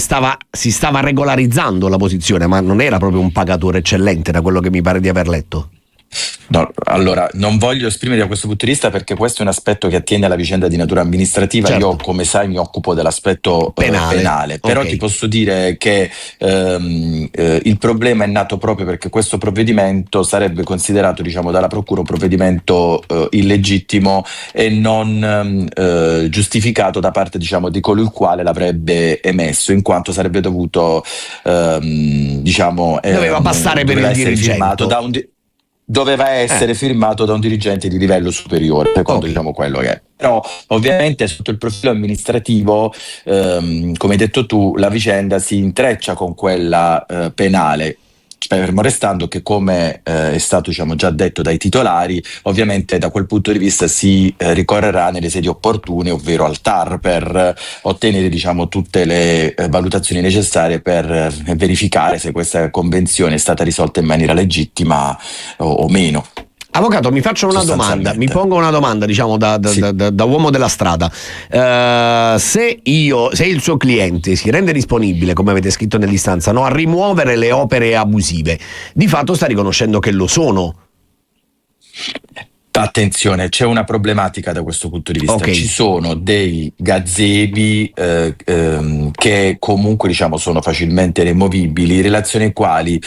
si stava regolarizzando la posizione, ma non era proprio un pagatore eccellente da quello che mi pare di aver letto. No, allora, non voglio esprimere da questo punto di vista perché questo è un aspetto che attiene alla vicenda di natura amministrativa. Certo. Io, come sai, mi occupo dell'aspetto penale. Però Ok. ti posso dire che il problema è nato proprio perché questo provvedimento sarebbe considerato, diciamo, dalla Procura un provvedimento illegittimo e non giustificato da parte, diciamo, di colui il quale l'avrebbe emesso, in quanto sarebbe dovuto, diciamo, Doveva passare per il doveva essere dirigente. firmato da un doveva essere firmato da un dirigente di livello superiore, secondo diciamo quello che è. Però ovviamente sotto il profilo amministrativo, come hai detto tu, la vicenda si intreccia con quella penale, fermo restando che, come è stato, diciamo, già detto dai titolari, ovviamente da quel punto di vista si ricorrerà nelle sedi opportune, ovvero al TAR, per ottenere, diciamo, tutte le valutazioni necessarie per verificare se questa convenzione è stata risolta in maniera legittima o meno. Avvocato, mi faccio una domanda, mi pongo una domanda, diciamo, da uomo della strada. Se il suo cliente si rende disponibile, come avete scritto nell'istanza, no, a rimuovere le opere abusive, di fatto sta riconoscendo che lo sono. Attenzione, c'è una problematica da questo punto di vista. Ok. Ci sono dei gazebi che comunque, diciamo, sono facilmente removibili, in relazione ai quali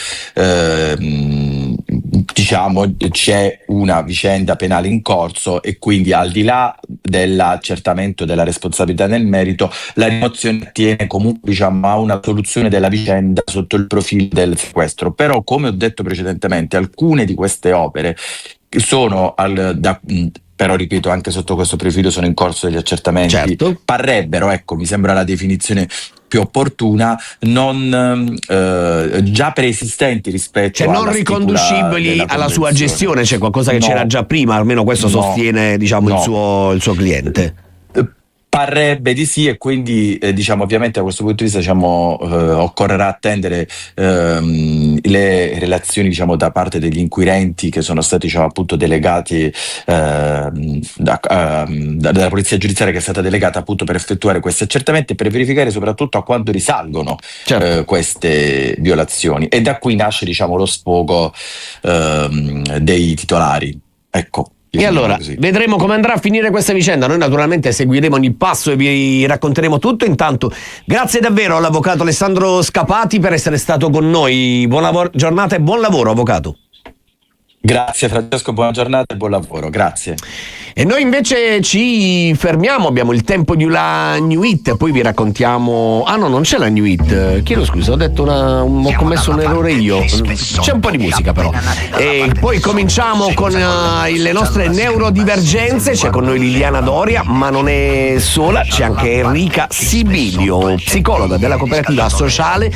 diciamo c'è una vicenda penale in corso, e quindi, al di là dell'accertamento della responsabilità nel merito, la rimozione tiene comunque, diciamo, a una soluzione della vicenda sotto il profilo del sequestro. Però, come ho detto precedentemente, alcune di queste opere sono però, ripeto, anche sotto questo profilo sono in corso degli accertamenti. Certo. Parrebbero, ecco, mi sembra la definizione più opportuna, non già preesistenti rispetto Cioè non alla stipula riconducibili della alla sua convenzione. gestione, c'è qualcosa che No. c'era già prima, almeno questo No. sostiene, diciamo, No. il suo cliente. Parrebbe di sì, e quindi diciamo, ovviamente, da questo punto di vista, diciamo, occorrerà attendere le relazioni, diciamo, da parte degli inquirenti che sono stati, diciamo, appunto delegati dalla polizia giudiziaria, che è stata delegata appunto per effettuare questi accertamenti e per verificare soprattutto a quanto risalgono queste violazioni, e da qui nasce, diciamo, lo sfogo dei titolari. Ecco. E allora vedremo come andrà a finire questa vicenda. Noi naturalmente seguiremo ogni passo e vi racconteremo tutto. Intanto, grazie davvero all'avvocato Alessandro Scapati per essere stato con noi. Buona giornata e buon lavoro, avvocato. Grazie Francesco, buona giornata e buon lavoro, grazie. E noi invece ci fermiamo, abbiamo il tempo di una new hit e poi vi raccontiamo... Ah no, non c'è la new hit, chiedo scusa, ho detto ho commesso un errore io. C'è un po' di musica però. E poi cominciamo con le nostre neurodivergenze, c'è con noi Liliana Doria, ma non è sola, c'è anche Enrica Sibilio, psicologa della cooperativa sociale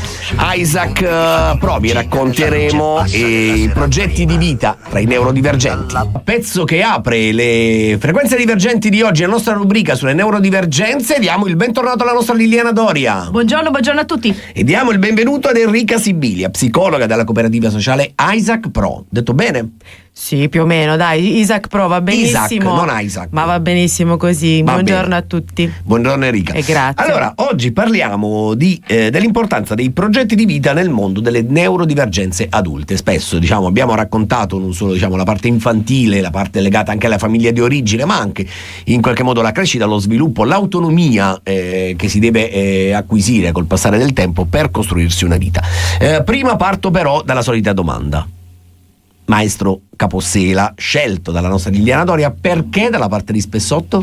Isaac Pro. Vi racconteremo i progetti di vita tra i neurodivergenti. Pezzo che apre le frequenze divergenti di oggi, la nostra rubrica sulle neurodivergenze. Diamo il bentornato alla nostra Liliana Doria. Buongiorno a tutti. E diamo il benvenuto ad Enrica Sibilia, psicologa della cooperativa sociale Isaac Pro. Detto bene? Sì, più o meno, dai, Isaac Pro va benissimo. Isaac, non Isaac. Ma va benissimo così. Va Buongiorno bene. a tutti. Buongiorno Enrica. E grazie. Allora, oggi parliamo dell'importanza dei progetti di vita nel mondo delle neurodivergenze adulte. Spesso, diciamo, abbiamo raccontato non solo, diciamo, la parte infantile, la parte legata anche alla famiglia di origine, ma anche in qualche modo la crescita, lo sviluppo, l'autonomia che si deve acquisire col passare del tempo per costruirsi una vita. Prima parto però dalla solita domanda. Maestro Capossela, scelto dalla nostra Liliana Doria, perché dalla parte di Spessotto?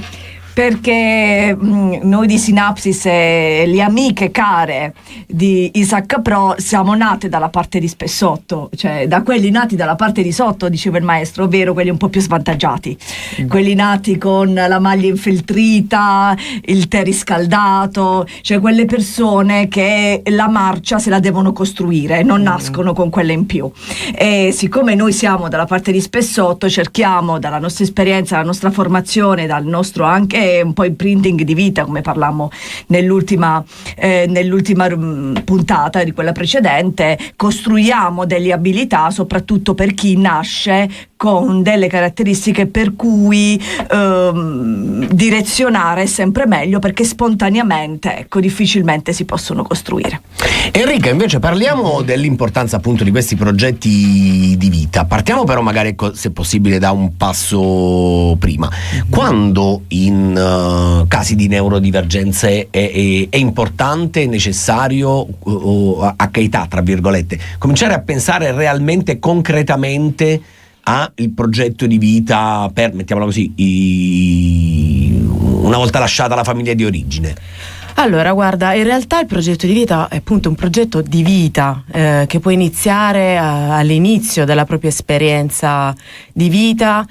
Perché noi di Synapsis e le amiche care di Isaac Pro siamo nate dalla parte di Spessotto, cioè da quelli nati dalla parte di sotto, diceva il maestro, ovvero quelli un po' più svantaggiati, quelli nati con la maglia infiltrita, il tè riscaldato, cioè quelle persone che la marcia se la devono costruire, non nascono con quella in più. E siccome noi siamo dalla parte di Spessotto, cerchiamo dalla nostra esperienza, dalla nostra formazione, dal nostro anche è un po' imprinting di vita, come parlammo nell'ultima puntata di quella precedente. Costruiamo delle abilità soprattutto per chi nasce con delle caratteristiche per cui direzionare è sempre meglio, perché spontaneamente, ecco, difficilmente si possono costruire. Enrica, invece parliamo dell'importanza appunto di questi progetti di vita. Partiamo però magari, se possibile, da un passo prima. Quando in casi di neurodivergenze è importante, è necessario, a che età, tra virgolette, cominciare a pensare realmente concretamente a il progetto di vita per, mettiamola così, una volta lasciata la famiglia di origine? Allora, guarda, in realtà il progetto di vita è appunto un progetto di vita che può iniziare all'inizio della propria esperienza di vita.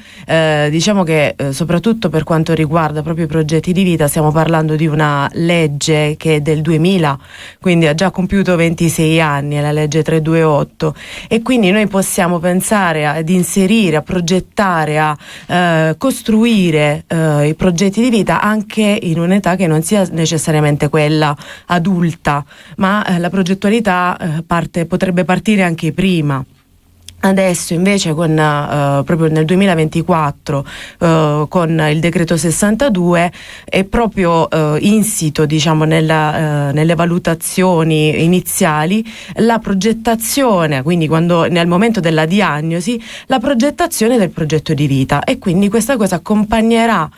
Diciamo che soprattutto per quanto riguarda proprio i progetti di vita stiamo parlando di una legge che è del 2000, quindi ha già compiuto 26 anni, è la legge 328, e quindi noi possiamo pensare ad inserire, a progettare, a costruire i progetti di vita anche in un'età che non sia necessariamente quella adulta, ma la progettualità potrebbe partire anche prima. Adesso invece proprio nel 2024 con il decreto 62 è proprio insito, diciamo, nelle valutazioni iniziali la progettazione, quindi nel momento della diagnosi, la progettazione del progetto di vita, e quindi questa cosa accompagnerà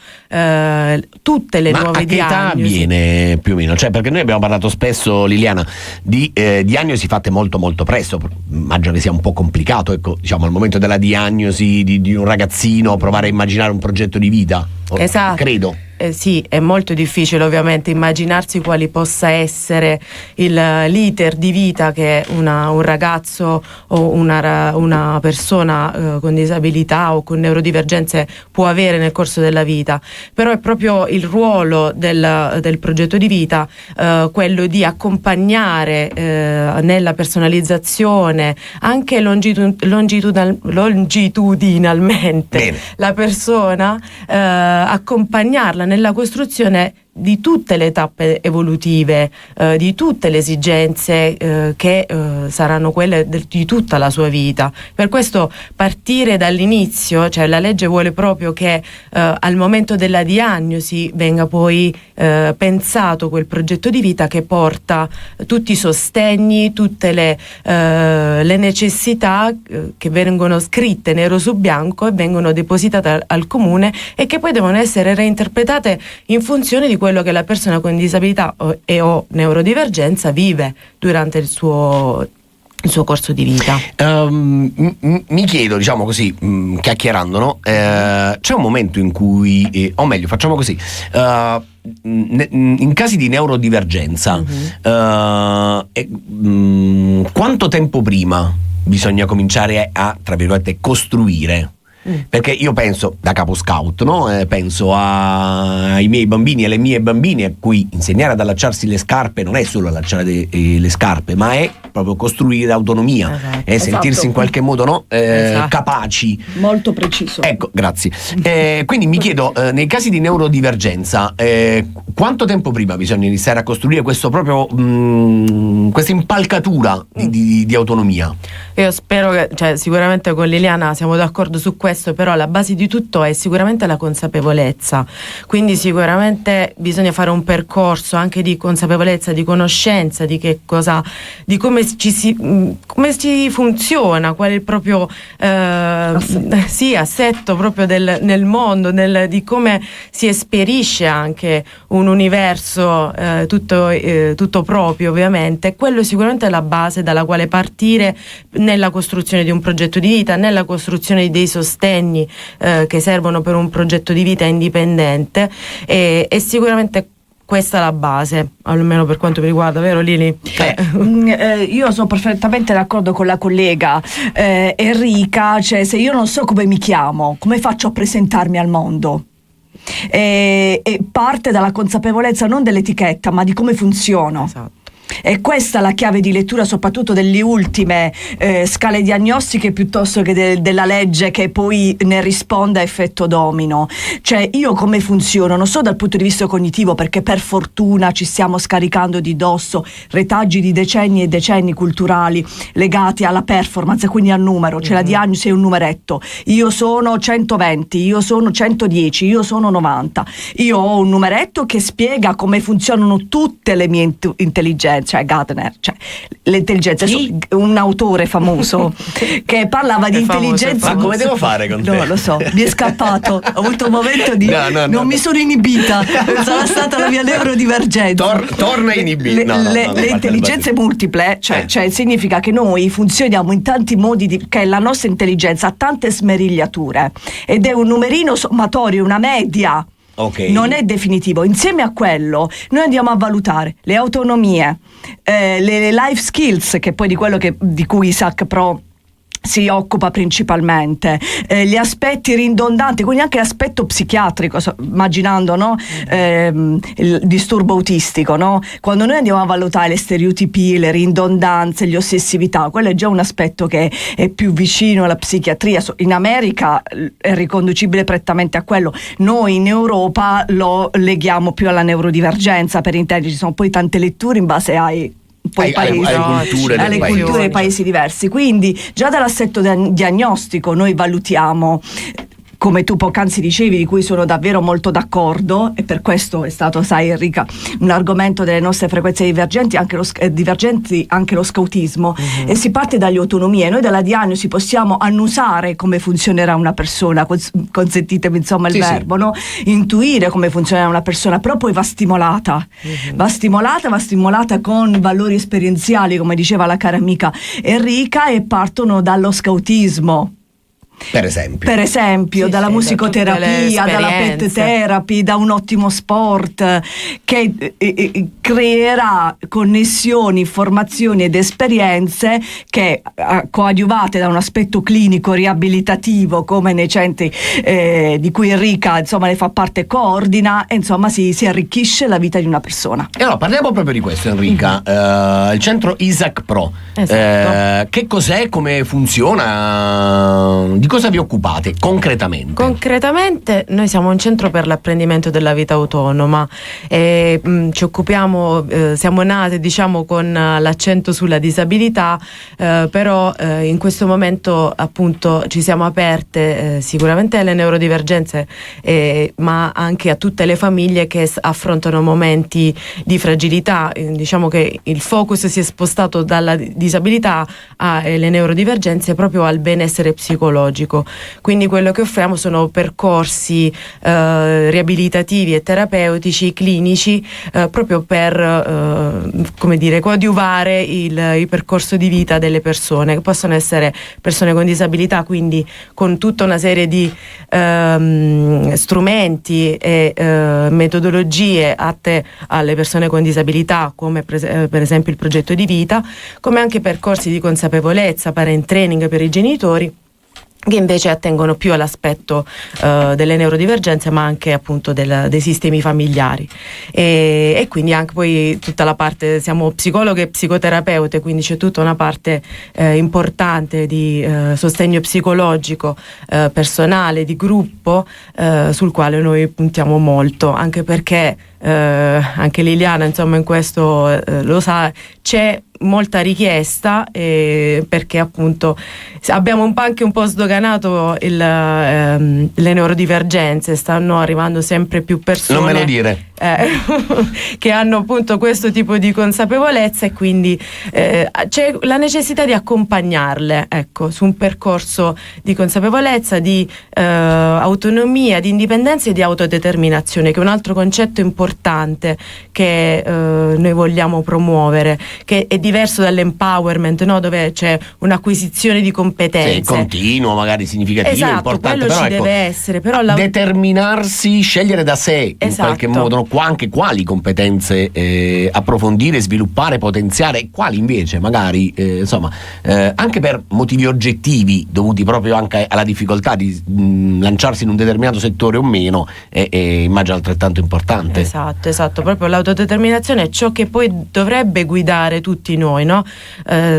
tutte le nuove diagnosi. Ma a che età avviene più o meno? Cioè, perché noi abbiamo parlato spesso, Liliana, di diagnosi fatte molto molto presto. Immagino che sia un po' complicato, ecco, diciamo, al momento della diagnosi di un ragazzino provare a immaginare un progetto di vita. Esatto. Credo. Sì, è molto difficile ovviamente immaginarsi quali possa essere l'iter di vita che un ragazzo o una persona con disabilità o con neurodivergenze può avere nel corso della vita, però è proprio il ruolo del progetto di vita quello di accompagnare nella personalizzazione anche longitudinalmente. Bene. La persona, accompagnarla nella costruzione di tutte le tappe evolutive, di tutte le esigenze che saranno quelle di tutta la sua vita. Per questo partire dall'inizio, cioè la legge vuole proprio che al momento della diagnosi venga poi pensato quel progetto di vita che porta tutti i sostegni, tutte le necessità che vengono scritte nero su bianco e vengono depositate al comune, e che poi devono essere reinterpretate in funzione di quello che la persona con disabilità o neurodivergenza vive durante il suo corso di vita. Mi chiedo, diciamo così, chiacchierando, no? C'è un momento in cui, o meglio, facciamo così, in casi di neurodivergenza, quanto tempo prima bisogna cominciare a, tra virgolette, costruire? Perché io penso, da capo scout, no? Penso ai miei bambini e alle mie bambine, a cui insegnare ad allacciarsi le scarpe non è solo allacciare le scarpe, ma è proprio costruire autonomia, e sentirsi in qualche modo, no? Capaci. Molto preciso. Ecco, grazie. Quindi mi chiedo, nei casi di neurodivergenza, quanto tempo prima bisogna iniziare a costruire questo proprio questa impalcatura di autonomia? Io spero che, cioè, sicuramente con Liliana siamo d'accordo su questo, però la base di tutto è sicuramente la consapevolezza, quindi sicuramente bisogna fare un percorso anche di consapevolezza, di conoscenza di che cosa, di come si funziona, qual è il proprio assetto proprio nel mondo, di come si esperisce anche un universo tutto proprio, ovviamente. Quello sicuramente è la base dalla quale partire nella costruzione di un progetto di vita, nella costruzione dei sostegni che servono per un progetto di vita indipendente, e sicuramente questa è la base, almeno per quanto mi riguarda, vero Lili? Io sono perfettamente d'accordo con la collega Enrica, cioè se io non so come mi chiamo, come faccio a presentarmi al mondo? E parte dalla consapevolezza non dell'etichetta, ma di come funziono. Esatto. È questa la chiave di lettura soprattutto delle ultime scale diagnostiche piuttosto che della legge che poi ne risponda a effetto domino. Cioè, io come funziono non so dal punto di vista cognitivo, perché per fortuna ci stiamo scaricando di dosso retaggi di decenni e decenni culturali legati alla performance, quindi al numero. Cioè la diagnosi è un numeretto: io sono 120, io sono 110, io sono 90. Io ho un numeretto che spiega come funzionano tutte le mie intelligenze, cioè Gardner, cioè l'intelligenza. Un autore famoso che parlava di intelligenza. Ma come devo fare con te? No, lo so, mi è scappato, ho avuto un momento di non mi sono inibita, sarà stata la mia neurodivergenza. Torna inibita. Le intelligenze multiple, cioè significa che noi funzioniamo in tanti modi, che la nostra intelligenza ha tante smerigliature ed è un numerino sommatorio, una media. Okay. Non è definitivo. Insieme a quello noi andiamo a valutare le autonomie, le life skills, che poi di quello di cui Isaac Pro si occupa principalmente, gli aspetti ridondanti, quindi anche l'aspetto psichiatrico, immaginando, no? Il disturbo autistico, no? Quando noi andiamo a valutare le stereotipie, le ridondanze, le ossessività, quello è già un aspetto che è più vicino alla psichiatria. In America è riconducibile prettamente a quello, noi in Europa lo leghiamo più alla neurodivergenza, per intenderci. Ci sono poi tante letture in base alle culture dei paesi diversi, quindi già dall'assetto diagnostico noi valutiamo, come tu poc'anzi dicevi, di cui sono davvero molto d'accordo, e per questo è stato, sai Enrica, un argomento delle nostre frequenze divergenti anche lo scautismo. E si parte dalle autonomie. Noi dalla diagnosi possiamo annusare come funzionerà una persona, consentitemi insomma il verbo, no? Intuire come funzionerà una persona, però poi va stimolata, va stimolata con valori esperienziali, come diceva la cara amica Enrica, e partono dallo scautismo. Per esempio, dalla musicoterapia, dalla pet therapy, da un ottimo sport che creerà connessioni, informazioni ed esperienze che, coadiuvate da un aspetto clinico riabilitativo come nei centri di cui Enrica insomma ne fa parte e coordina, e insomma si arricchisce la vita di una persona. E allora parliamo proprio di questo, Enrica. Il centro Isaac Pro, che cos'è, come funziona? Di cosa vi occupate concretamente? Concretamente noi siamo un centro per l'apprendimento della vita autonoma e ci occupiamo, siamo nate diciamo con l'accento sulla disabilità, però in questo momento appunto ci siamo aperte sicuramente alle neurodivergenze, ma anche a tutte le famiglie che affrontano momenti di fragilità. Diciamo che il focus si è spostato dalla disabilità alle neurodivergenze proprio al benessere psicologico. Quindi quello che offriamo sono percorsi riabilitativi e terapeutici clinici proprio per coadiuvare il percorso di vita delle persone, che possono essere persone con disabilità, quindi con tutta una serie di strumenti e metodologie atte alle persone con disabilità, come per esempio il progetto di vita, come anche percorsi di consapevolezza, parent training per i genitori, che invece attengono più all'aspetto delle neurodivergenze, ma anche appunto dei sistemi familiari, e quindi anche poi tutta la parte, siamo psicologhe e psicoterapeute, quindi c'è tutta una parte importante di sostegno psicologico personale, di gruppo, sul quale noi puntiamo molto, anche perché anche Liliana insomma in questo lo sa, c'è molta richiesta, perché appunto abbiamo anche un po' sdoganato le neurodivergenze, stanno arrivando sempre più persone, non me lo dire, che hanno appunto questo tipo di consapevolezza, e quindi c'è la necessità di accompagnarle, ecco, su un percorso di consapevolezza, di autonomia, di indipendenza e di autodeterminazione, che è un altro concetto importante che noi vogliamo promuovere, che è diverso dall'empowerment, no? Dove c'è un'acquisizione di competenze, sì, continuo, magari significativo, esatto, importante, quello però ci deve essere, però determinarsi, scegliere da sé in qualche modo, anche quali competenze approfondire, sviluppare, potenziare, quali invece magari anche per motivi oggettivi dovuti proprio anche alla difficoltà di lanciarsi in un determinato settore o meno è immagino altrettanto importante. Esatto, proprio l'autodeterminazione è ciò che poi dovrebbe guidare tutti noi, no?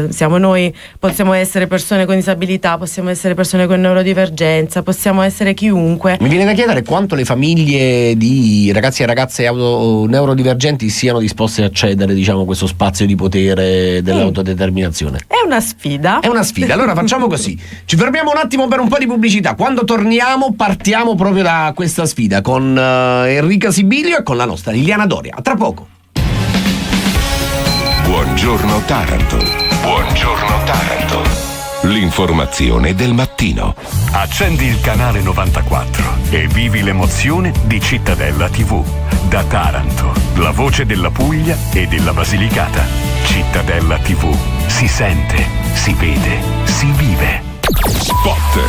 Siamo noi, possiamo essere persone con disabilità, possiamo essere persone con neurodivergenza, possiamo essere chiunque. Mi viene da chiedere quanto le famiglie di ragazzi e ragazze neurodivergenti siano disposte a accedere, diciamo, a questo spazio di potere dell'autodeterminazione. È una sfida. Allora facciamo così, ci fermiamo un attimo per un po' di pubblicità. Quando torniamo partiamo proprio da questa sfida con Enrica Sibilio e con la nostra Liliana Doria. A tra poco. Buongiorno Taranto. Buongiorno Taranto. L'informazione del mattino. Accendi il canale 94 e vivi l'emozione di Cittadella TV. Da Taranto, la voce della Puglia e della Basilicata. Cittadella TV. Si sente, si vede, si vive. Spot.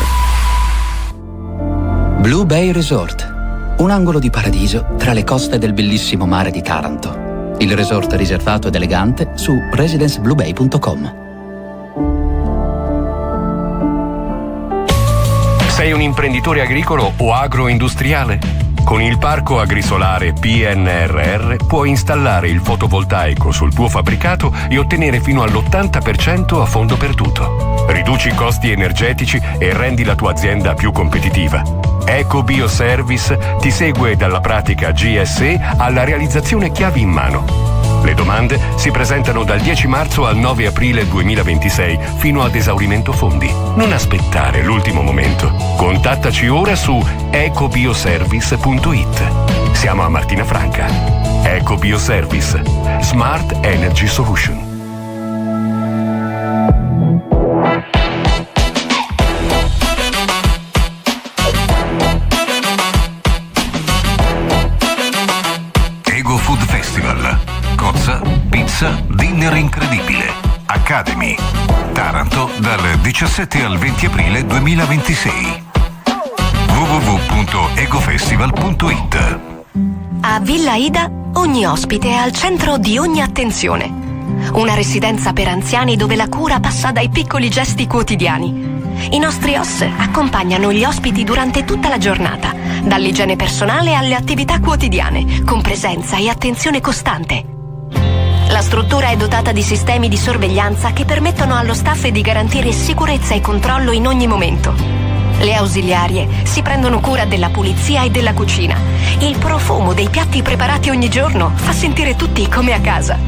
Blue Bay Resort. Un angolo di paradiso tra le coste del bellissimo mare di Taranto. Il resort riservato ed elegante su residencebluebay.com. Sei un imprenditore agricolo o agroindustriale? Con il parco agrisolare PNRR puoi installare il fotovoltaico sul tuo fabbricato e ottenere fino all'80% a fondo perduto. Riduci i costi energetici e rendi la tua azienda più competitiva. Eco Bioservice ti segue dalla pratica GSE alla realizzazione chiavi in mano. Le domande si presentano dal 10 marzo al 9 aprile 2026 fino ad esaurimento fondi. Non aspettare l'ultimo momento. Contattaci ora su ecobioservice.it. Siamo a Martina Franca. Eco Bioservice. Smart Energy Solution. Pizza, dinner incredibile. Academy. Taranto dal 17 al 20 aprile 2026. www.egofestival.it. A Villa Ida ogni ospite è al centro di ogni attenzione. Una residenza per anziani dove la cura passa dai piccoli gesti quotidiani. I nostri OSS accompagnano gli ospiti durante tutta la giornata, dall'igiene personale alle attività quotidiane, con presenza e attenzione costante. La struttura è dotata di sistemi di sorveglianza che permettono allo staff di garantire sicurezza e controllo in ogni momento. Le ausiliarie si prendono cura della pulizia e della cucina. Il profumo dei piatti preparati ogni giorno fa sentire tutti come a casa.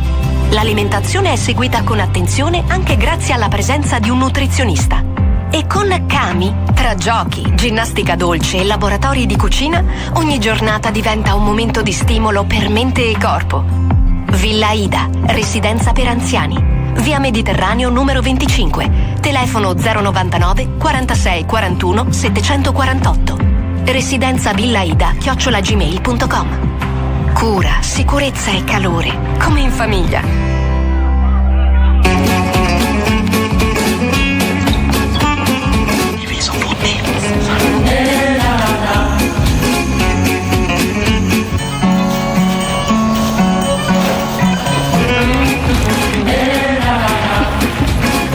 L'alimentazione è seguita con attenzione anche grazie alla presenza di un nutrizionista. E con Cami, tra giochi, ginnastica dolce e laboratori di cucina, ogni giornata diventa un momento di stimolo per mente e corpo. Villa Ida, residenza per anziani. Via Mediterraneo numero 25. Telefono 099 46 41 748. residenzavillaida@gmail.com. Cura, sicurezza e calore, come in famiglia.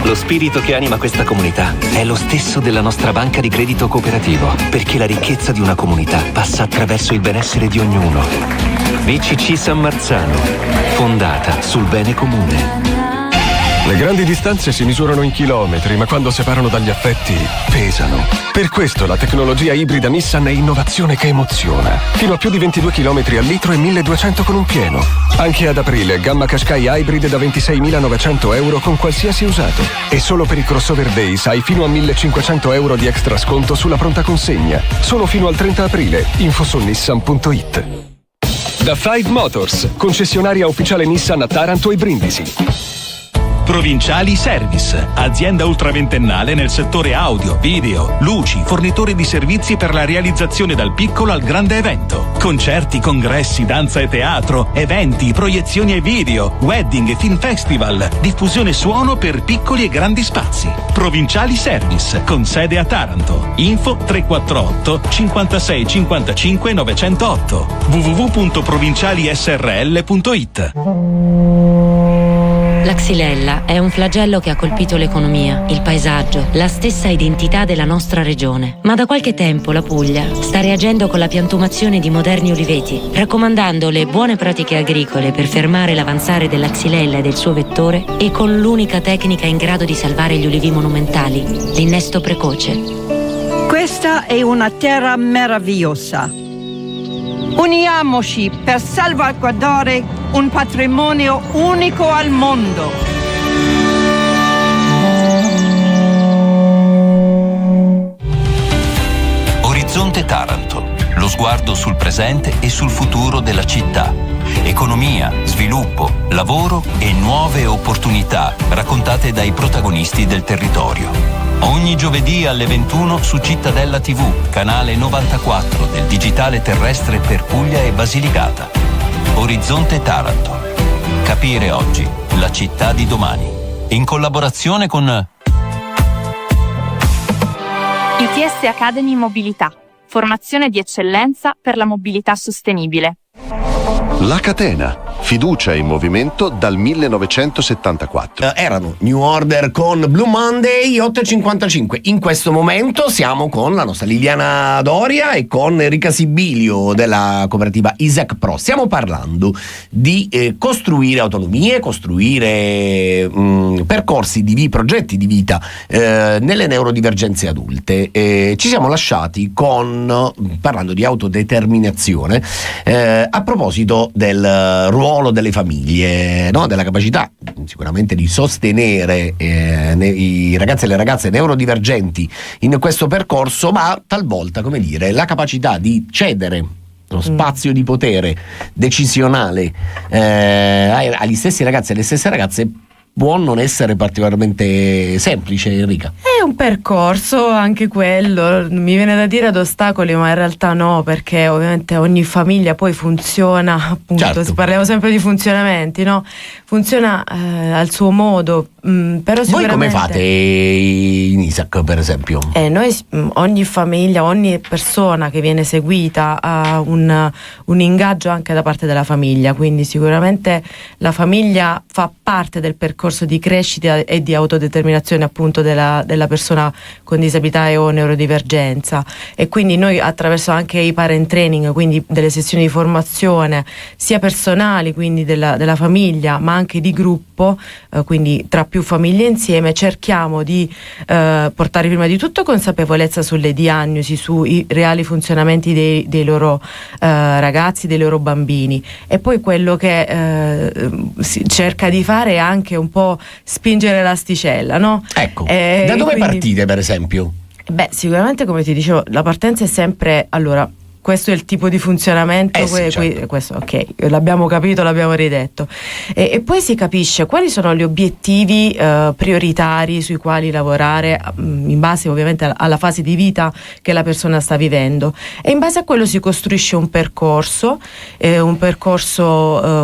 Lo spirito che anima questa comunità è lo stesso della nostra banca di credito cooperativo, perché la ricchezza di una comunità passa attraverso il benessere di ognuno. BCC San Marzano, fondata sul bene comune. Le grandi distanze si misurano in chilometri, ma quando separano dagli affetti, pesano. Per questo la tecnologia ibrida Nissan è innovazione che emoziona. Fino a più di 22 km al litro e 1200 con un pieno. Anche ad aprile, gamma Qashqai Hybrid da 26.900 euro con qualsiasi usato. E solo per i crossover days hai fino a 1.500 euro di extra sconto sulla pronta consegna. Solo fino al 30 aprile. Info su nissan.it. Da Five Motors, concessionaria ufficiale Nissan a Taranto e Brindisi. Provinciali Service, azienda ultraventennale nel settore audio, video, luci, fornitore di servizi per la realizzazione dal piccolo al grande evento. Concerti, congressi, danza e teatro, eventi, proiezioni e video, wedding e film festival, diffusione suono per piccoli e grandi spazi. Provinciali Service, con sede a Taranto. Info 348 56 55 908 www.provincialisrl.it. La xylella è un flagello che ha colpito l'economia, il paesaggio, la stessa identità della nostra regione. Ma da qualche tempo la Puglia sta reagendo con la piantumazione di moderni oliveti, raccomandando le buone pratiche agricole per fermare l'avanzare della xylella e del suo vettore e con l'unica tecnica in grado di salvare gli ulivi monumentali, l'innesto precoce. Questa è una terra meravigliosa. Uniamoci per salvaguardare un patrimonio unico al mondo. Orizzonte Taranto, lo sguardo sul presente e sul futuro della città. Economia, sviluppo, lavoro e nuove opportunità raccontate dai protagonisti del territorio. Ogni giovedì alle 21 su Cittadella TV, canale 94 del digitale terrestre per Puglia e Basilicata. Orizzonte Taranto. Capire oggi la città di domani. In collaborazione con ITS Academy Mobilità. Formazione di eccellenza per la mobilità sostenibile. La Catena. Fiducia in movimento dal 1974. Erano New Order con Blue Monday, 8.55. In questo momento siamo con la nostra Liliana Doria e con Enrica Sibilio della cooperativa Isaac Pro. Stiamo parlando di costruire autonomie, costruire percorsi progetti di vita nelle neurodivergenze adulte. Ci siamo lasciati parlando di autodeterminazione a proposito del ruolo delle famiglie, no? Della capacità sicuramente di sostenere i ragazzi e le ragazze neurodivergenti in questo percorso, ma talvolta, come dire, la capacità di cedere lo spazio di potere decisionale agli stessi ragazzi e alle stesse ragazze può non essere particolarmente semplice, Enrica. È un percorso anche quello, mi viene da dire ad ostacoli, ma in realtà no, perché ovviamente ogni famiglia poi funziona, appunto, certo. Parliamo sempre di funzionamenti, no? Funziona al suo modo, però sicuramente... Voi come fate in Isaac, per esempio? Noi, ogni famiglia, ogni persona che viene seguita ha un ingaggio anche da parte della famiglia, quindi sicuramente la famiglia fa parte del percorso di crescita e di autodeterminazione appunto della persona con disabilità e o neurodivergenza, e quindi noi attraverso anche i parent training, quindi delle sessioni di formazione sia personali, quindi della famiglia, ma anche di gruppo, quindi tra più famiglie insieme, cerchiamo di portare prima di tutto consapevolezza sulle diagnosi, sui reali funzionamenti dei loro ragazzi, dei loro bambini, e poi quello che si cerca di fare è anche un po' spingere l'asticella, no? Ecco, da dove partite, per esempio? Beh, sicuramente, come ti dicevo, la partenza è sempre, allora, questo è il tipo di funzionamento, sì, certo. Questo ok, l'abbiamo capito, l'abbiamo ridetto, e poi si capisce quali sono gli obiettivi prioritari sui quali lavorare in base ovviamente alla fase di vita che la persona sta vivendo, e in base a quello si costruisce un percorso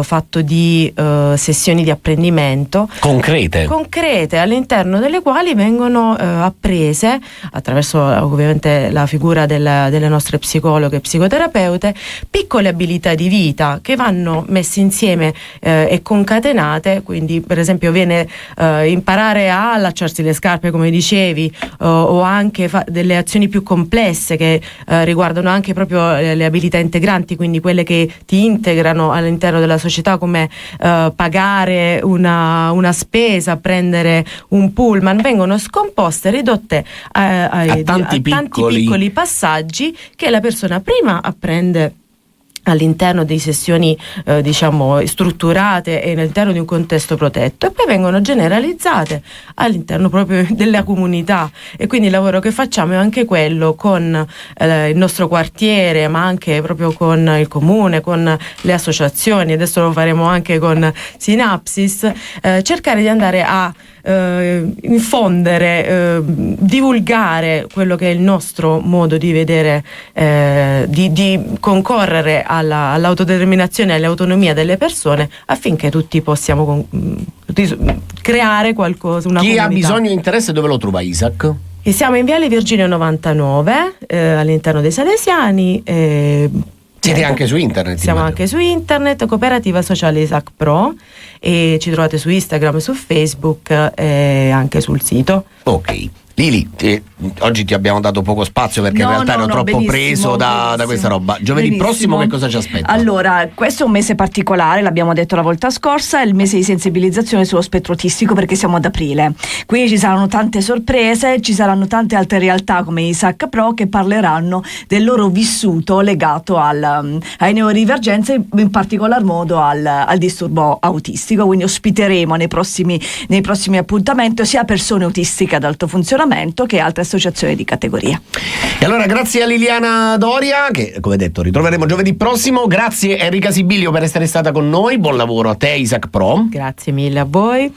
fatto di sessioni di apprendimento concrete all'interno delle quali vengono apprese attraverso ovviamente la figura delle nostre psicologhe, psicoterapeute, piccole abilità di vita che vanno messe insieme e concatenate, quindi per esempio viene imparare a allacciarsi le scarpe, come dicevi, o anche delle azioni più complesse che riguardano anche proprio le abilità integranti, quindi quelle che ti integrano all'interno della società, come pagare una spesa, prendere un pullman, vengono scomposte e ridotte a tanti piccoli passaggi che la persona prima apprende all'interno di sessioni diciamo strutturate e all'interno di un contesto protetto, e poi vengono generalizzate all'interno proprio della comunità. E quindi il lavoro che facciamo è anche quello con il nostro quartiere, ma anche proprio con il comune, con le associazioni, adesso lo faremo anche con Synapsis, cercare di andare a infondere, divulgare quello che è il nostro modo di vedere, di concorrere all'autodeterminazione e all'autonomia delle persone, affinché tutti possiamo creare qualcosa, una Chi comunità. ha bisogno e interesse dove lo trova, Isaac? E siamo in Viale Virginio 99, all'interno dei Salesiani. Siete anche su internet? Siamo anche su internet, Cooperativa Sociale Isaac Pro, e ci trovate su Instagram, su Facebook e anche sul sito. Ok. Lili, oggi ti abbiamo dato poco spazio perché in realtà ero troppo preso da questa roba. Giovedì prossimo che cosa ci aspetta? Allora, questo è un mese particolare, l'abbiamo detto la volta scorsa, è il mese di sensibilizzazione sullo spettro autistico, perché siamo ad aprile. Quindi ci saranno tante sorprese, ci saranno tante altre realtà come Isaac Pro che parleranno del loro vissuto legato ai neurodivergenze, in particolar modo al disturbo autistico. Quindi ospiteremo nei prossimi appuntamenti sia persone autistiche ad alto funzionamento che altre associazioni di categoria. E allora grazie a Liliana Doria, che come detto ritroveremo giovedì prossimo. Grazie Enrica Sibilio per essere stata con noi, buon lavoro a te Isaac Pro. Grazie mille a voi.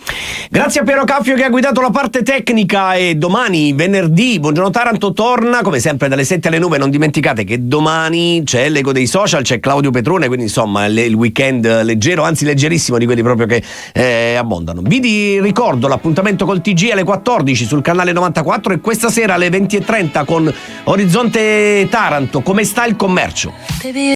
Grazie a Piero Caffio che ha guidato la parte tecnica, e domani venerdì Buongiorno Taranto torna come sempre dalle 7 alle 9. Non dimenticate che domani c'è l'Eco dei Social, c'è Claudio Petrone, quindi insomma il weekend leggero, anzi leggerissimo, di quelli proprio che abbondano. Vi ricordo l'appuntamento col TG alle 14 sul canale 94, e questa sera alle 20:30 con Orizzonte Taranto, come sta il commercio.